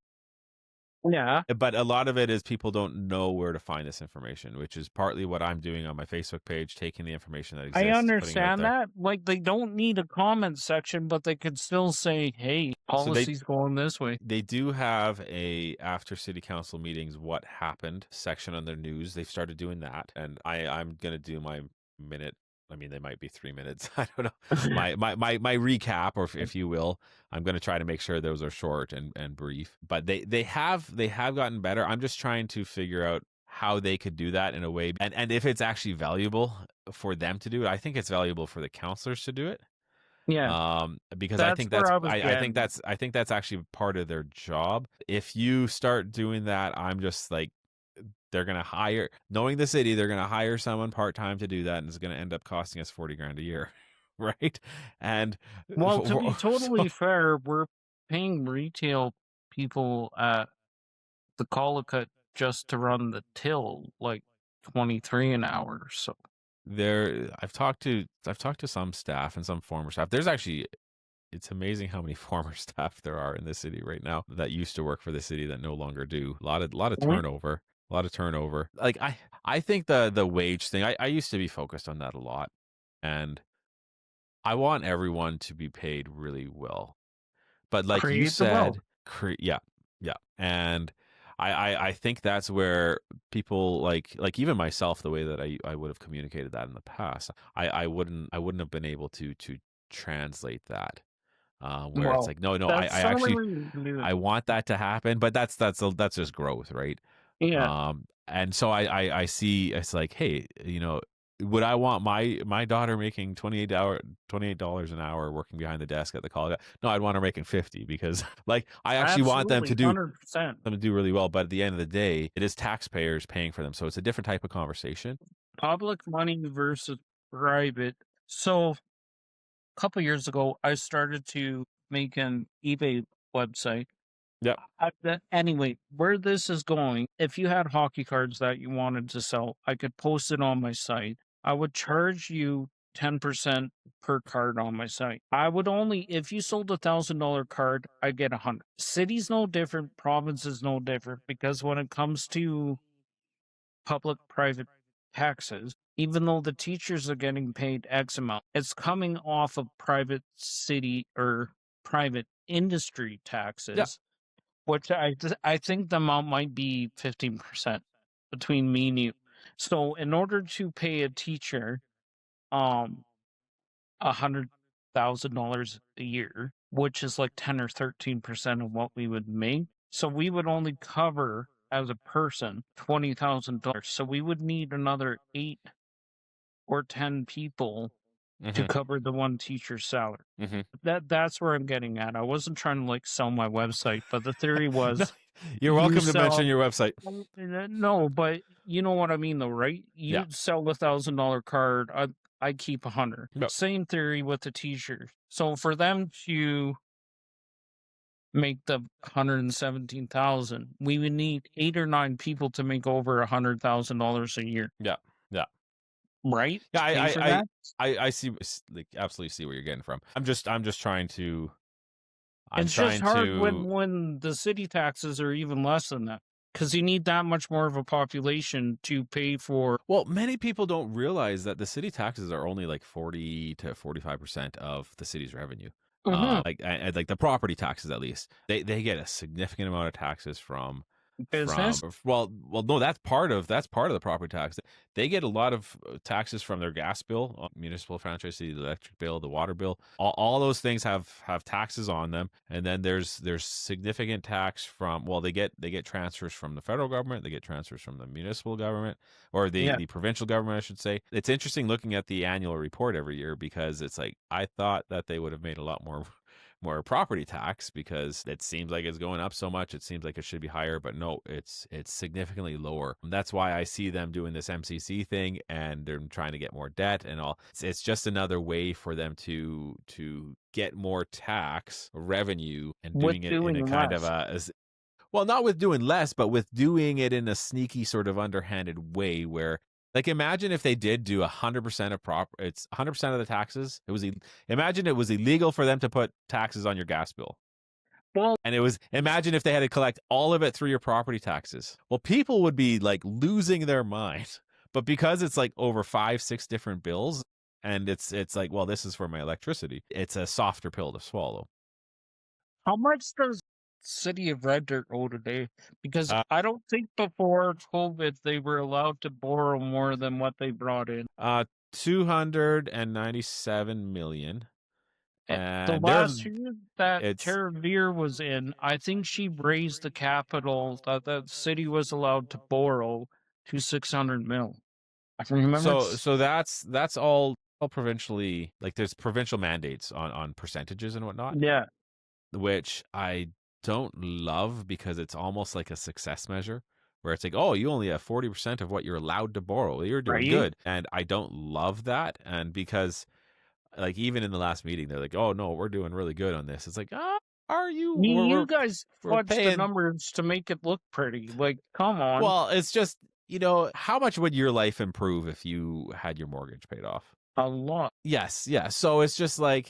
Yeah, But a lot of it is people don't know where to find this information, which is partly what I'm doing on my Facebook page, taking the information that I exists, putting it out understand there. that. Like, they don't need a comment section, but they could still say, hey, So policy's going this way. they do have a after city council meetings what happened section on their news. They've started doing that, and I'm gonna do my minute. I mean, they might be 3 minutes. I don't know. My recap, or if you will, I'm going to try to make sure those are short and brief. But they have gotten better. I'm just trying to figure out how they could do that in a way, and if it's actually valuable for them to do it. I think it's valuable for the counselors to do it. Yeah, Because I that's think where I was I getting. think that's actually part of their job. If you start doing that, I'm just like, they're going to hire, knowing the city, they're going to hire someone part-time to do that, and it's going to end up costing us 40 grand a year. Right. And Well, to be so totally fair, we're paying retail people at the Collicut just to run the till like 23 an hour. So I've talked to some staff and some former staff. There's actually, it's amazing how many former staff there are in the city right now that used to work for the city that no longer do. A lot of Mhm. turnover. A lot of turnover. Like I think the wage thing, I used to be focused on that a lot. And I want everyone to be paid really well. But like you Create the wealth. said, yeah, yeah. And I think that's where people like even myself, the way that I would have communicated that in the past, I wouldn't have been able to translate that. Where it's Well, like, no, that's I the only actually reason to do it. I want that to happen, but that's just growth, right? Yeah, And so I see it's like, hey, would I want my daughter making $28 an hour working behind the desk at the college? No, I'd want her making 50 because like I actually want them absolutely, to do 100%. really well. But at the end of the day, it is taxpayers paying for them, so it's a different type of conversation. Public money versus private. So a couple years ago, I started to make an eBay website. Yep. Anyway, where this is going, if you had hockey cards that you wanted to sell, I could post it on my site. I would charge you 10% per card on my site. I would only, if you sold $1,000 card, I get 100. City's no different, province is no different, because when it comes to public private taxes, even though the teachers are getting paid X amount, it's coming off of private city or private industry Yeah. taxes, which I think the amount might be 15% between me and you. So in order to pay a teacher um $100,000 a year, which is like 10 or 13% of what we would make. So we would only cover as a person $20,000. So we would need another 8 or 10 people to Mm-hmm. cover the one teacher's salary. Mm-hmm. That's where I'm getting at. I wasn't trying to like sell my website, but the theory No, was you're you welcome to mention sell. your website. No, but you know what I mean, though, right? Yeah. You sell $1,000 card, I keep 100. Yep. Same theory with the t-shirt. So for them to make the 117,000, we would need 8 or 9 people to make over $100,000 a year, Yeah. Yeah. right? Yeah, To pay for that. I see, like, absolutely see where you're getting from. I'm just trying to It's just hard to when the city taxes are even less than that. because you need that much more of a population to pay for. Well, many people don't realize that the city taxes are only like 40 to 45% of the city's revenue. Mhm. Like the property taxes, at least they get a significant amount of taxes from Business. well no, that's part of the property tax. They get a lot of taxes from their gas bill, municipal franchise fee, the electric bill, the water bill. All those things have taxes on them. And then there's significant tax from, well, they get transfers from the federal government, they get transfers from the municipal government, or Yeah. the provincial government, I should say. It's interesting looking at the annual report every year, because it's like, I thought that they would have made a lot more property tax, because it seems like it's going up so much. It seems like it should be higher, but no, it's significantly lower. That's why I see them doing this MCC thing, and they're trying to get more debt and all. It's just another way for them to get more tax revenue, and With doing it in a doing kind of less. well, not with doing less, but with doing it in a sneaky, sort of underhanded way, where, like, imagine if they did do 100% of it's 100% of the taxes. Imagine it was illegal for them to put taxes on your gas bill. Well, And imagine if they had to collect all of it through your property taxes. Well, people would be like losing their mind. But because it's like over 5, 6 different bills, and it's like, well, this is for my electricity, it's a softer pill to swallow. how much does City of Red Dirt owe today? Because Uh, I don't think before COVID they were allowed to borrow more than what they brought in. 297 million. The And last year that it's Tara Veer was in, I think she raised the capital that the city was allowed to borrow to 600 mil. I can remember. so that's all provincially, like, there's provincial mandates on percentages and whatnot, Yeah, which I don't love, because it's almost like a success measure, where it's like, oh, you only have 40% of what you're allowed to borrow. You're doing right? good. And I don't love that. And because, like, even in the last meeting, they're like, oh no, we're doing really good on this. It's like, are you? You guys We're fudged the paying. numbers to make it look pretty. Like, come on. Well, it's just, how much would your life improve if you had your mortgage paid off? A lot. Yes, yeah. So it's just like,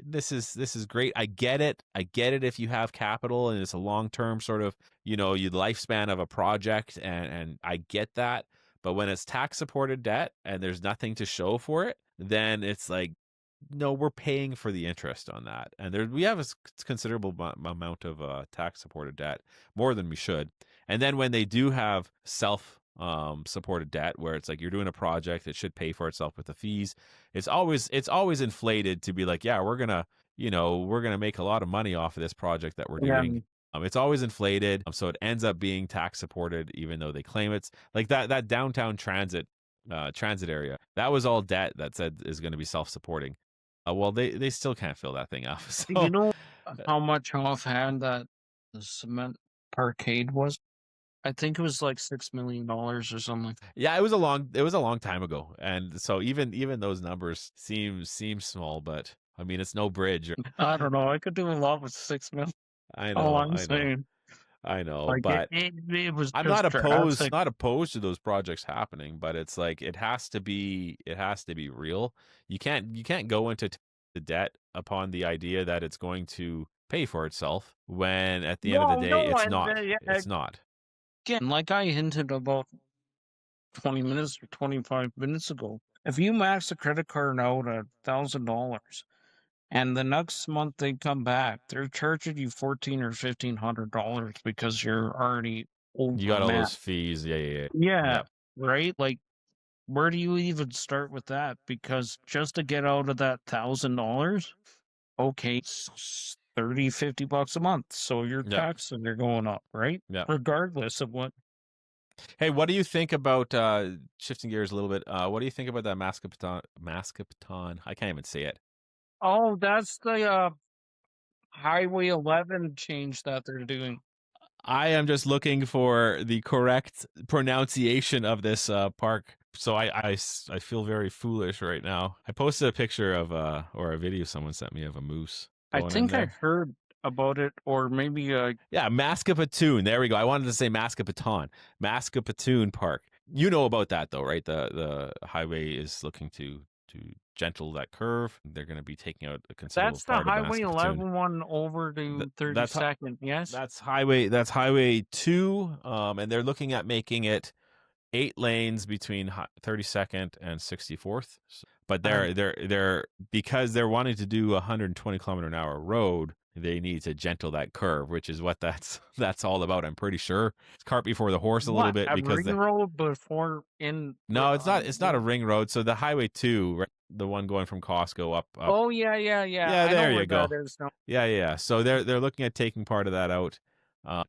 this is great. I get it. I get it if you have capital and it's a long-term sort of, you lifespan of a project, and I get that. But when it's tax supported debt and there's nothing to show for it, then it's like, no, we're paying for the interest on that. And we have a considerable amount of tax supported debt, more than we should. And then when they do have self supported debt, where it's like you're doing a project, it should pay for itself with the fees. It's always inflated to be like, yeah, we're gonna make a lot of money off of this project that we're Yeah. doing. It's always inflated, so it ends up being tax supported, even though they claim it's like that downtown transit area. That was all debt that said is going to be self supporting. Well, they still can't fill that thing up. You So know how much offhand that the cement parkade was? I think it was like $6 million or something. yeah, it was a long time ago, and so even those numbers seem small, but I mean, it's no bridge. I don't know. I could do a lot with 6 million. I All know, I'm I know, saying, I know, like but it was I'm just drastic. not opposed to those projects happening, but it's like it has to be real. You can't go into the debt upon the idea that it's going to pay for itself, when at the end of the No, day no, it's and not. yeah, It's not. again, like I hinted about 20 minutes or 25 minutes ago, if you max a credit card out at $1,000 and the next month they come back, they're charging you $1,400 or $1,500 because you're already You over got all max. those fees. Yeah, yeah, yeah. Yeah, Yeah. right? Like, where do you even start with that? Because just to get out of that $1,000, okay, 30, $50 a month. So your Yeah. taxes are going up, right? Yeah. Regardless of what. Hey, what do you think about shifting gears a little bit? What do you think about that Mascapaton? I can't even say it. Oh, that's the Highway 11 change that they're doing. I am just looking for the correct pronunciation of this park. So I feel very foolish right now. I posted a picture of or a video someone sent me of a moose I going in think I there. heard about it, or maybe Yeah, Mascapatoon. There we go. I wanted to say Mascapaton. Mascapatoon Park. You know about that though, right? The highway is looking to to gentle that curve. They're going to be taking out a considerable That's the part of Highway Saskatoon. 11 one over Th- to that's hi- 32nd, yes? that's highway 2, and they're looking at making it 8 lanes between 32nd and 64th. But Right. they're because they're wanting to do a 120-kilometer-an-hour road, they need to gentle that curve, which is what that's all about. I'm pretty sure it's cart before the horse a little What? bit A because ring the road before in no, it's not a ring road. So the highway 2, right, the one going from Costco up. Oh, yeah, yeah, yeah. Yeah, I know there where you that go. is now. Yeah. So they're looking at taking part of that out. Uh,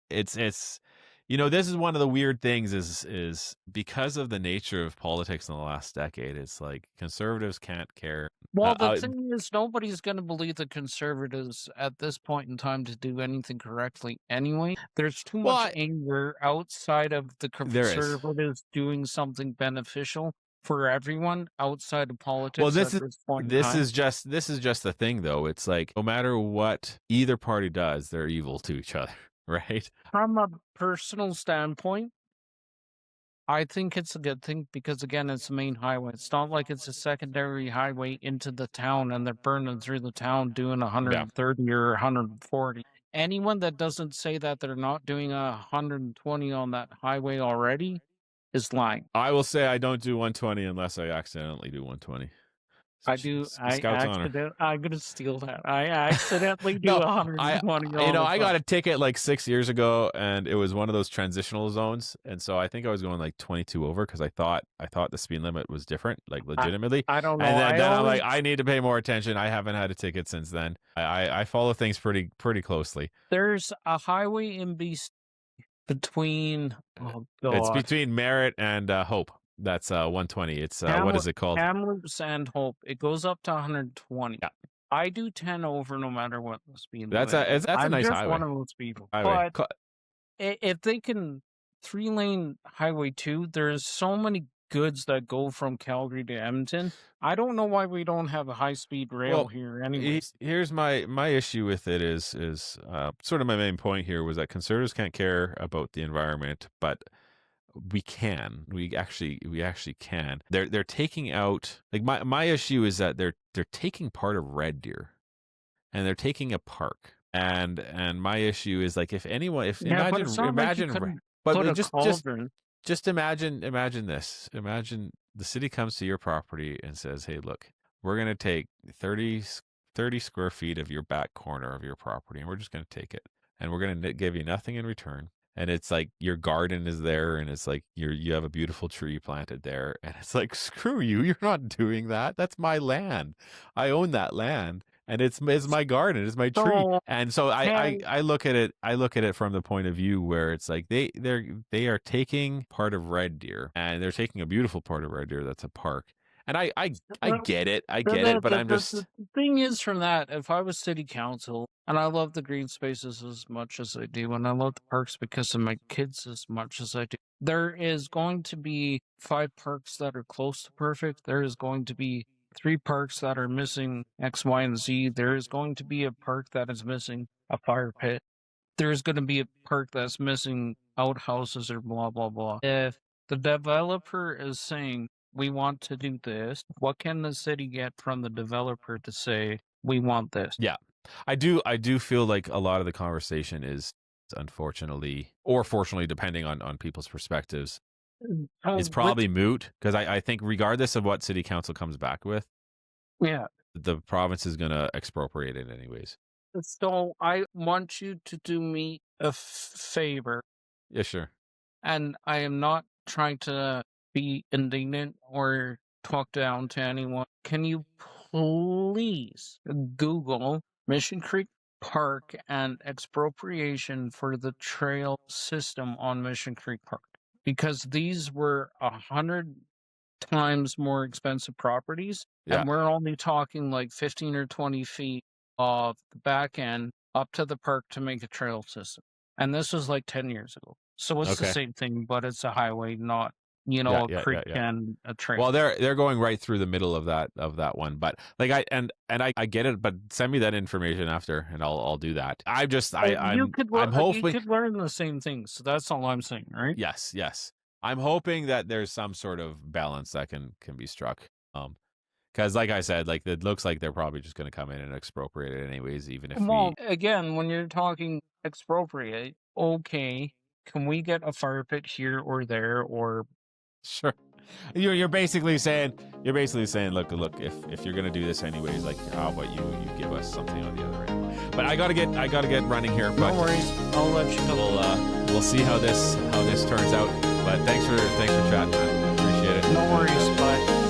it's this is one of the weird things is because of the nature of politics in the last decade. It's like conservatives can't care. Well, the thing is, nobody's going to believe the conservatives at this point in time to do anything correctly anyway. There's too Well, much anger outside of the there is. conservatives doing something beneficial for everyone outside of Well, politics at this point in this time. is just the thing, though. It's like no matter what either party does, they're evil to each other, right? From a personal standpoint, I think it's a good thing because, again, it's a main highway. It's not like it's a secondary highway into the town and they're burning through the town doing Yeah. 130 or 140. Anyone that doesn't say that they're not doing 120 on that highway already is lying. I will say I don't do 120 unless I accidentally do 120. I do. Scout's honor. I'm gonna steal that. I accidentally do No, 120 all I the got time. a ticket like 6 years ago, and it was one of those transitional zones, and so I think I was going like 22 over because I thought the speed limit was different, like legitimately. I don't know. And then, I I'm always like, I need to pay more attention. I haven't had a ticket since then. I follow things pretty closely. there's a highway in BC between It's between Merritt and Hope. That's 120. It's what is it called? Kamloops and Hope. It goes up to 120. Yeah. I do 10 over no matter what the speed That's limit is. a I'm nice just highway. one of those people. Highway. But if they can 3-lane highway 2, there's so many goods that go from Calgary to Edmonton. I don't know why we don't have a high-speed rail here anyways. Here's my issue with it is sort of my main point here was that conservatives can't care about the environment, but we can. We actually can. They're taking out, like, my issue is that they're taking part of Red Deer and they're taking a park. And my issue is like if Yeah, but it's not like you couldn't put a cauldron. just imagine this. Imagine the city comes to your property and says, "Hey, look, we're going to take 30 square feet of your back corner of your property and we're just going to take it. And we're going to give you nothing in return." And it's like your garden is there and it's like you have a beautiful tree planted there. And it's like, screw you. You're not doing that. That's my land. I own that land. And it's my garden, it's my tree. And so I look at it from the point of view where it's like they are taking part of Red Deer and they're taking a beautiful part of Red Deer that's a park. And I get it. But I'm just the thing is from that, if I was city council, and I love the green spaces as much as I do, and I love the parks because of my kids as much as I do, there is going to be 5 parks that are close to perfect. There is going to be 3 parks that are missing X, Y, and Z. There is going to be a park that is missing a fire pit. There's going to be a park that's missing outhouses or blah, blah, blah. If the developer is saying, we want to do this, what can the city get from the developer to say, we want this? Yeah. I do feel like a lot of the conversation is, unfortunately, or fortunately, depending on people's perspectives, it's probably moot because I think regardless of what city council comes back with, yeah, the province is going to expropriate it anyways. So I want you to do me a favor. Yeah, sure. And I am not trying to be indignant or talk down to anyone. Can you please Google Mission Creek Park and expropriation for the trail system on Mission Creek Park? Because these were 100 times more expensive properties, and we're only talking like 15 or 20 feet of the back end up to the park to make a trail system. And this was like 10 years ago. So it's the same thing, but it's a highway, not a creek and a trail. Well, they're going right through the middle of that one, but like I get it, but send me that information after, and I'll do that. I'm hoping you could learn the same things. So that's all I'm saying, right? Yes. I'm hoping that there's some sort of balance that can be struck. Because, like I said, like it looks like they're probably just going to come in and expropriate it anyways, even if Well, we. again, when you're talking expropriate, okay, can we get a fire pit here or there, or Sure. You're basically saying look, if you're gonna do this anyways, like how about you give us something on the other end. But I gotta get running here. But no worries, I'll let you go. we'll see how this turns out. But thanks for chatting, man. Appreciate it. No worries, bye.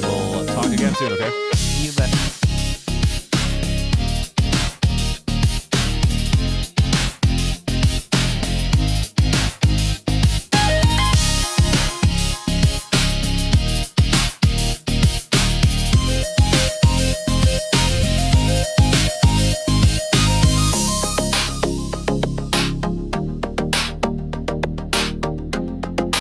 We'll talk again soon, okay? You bet.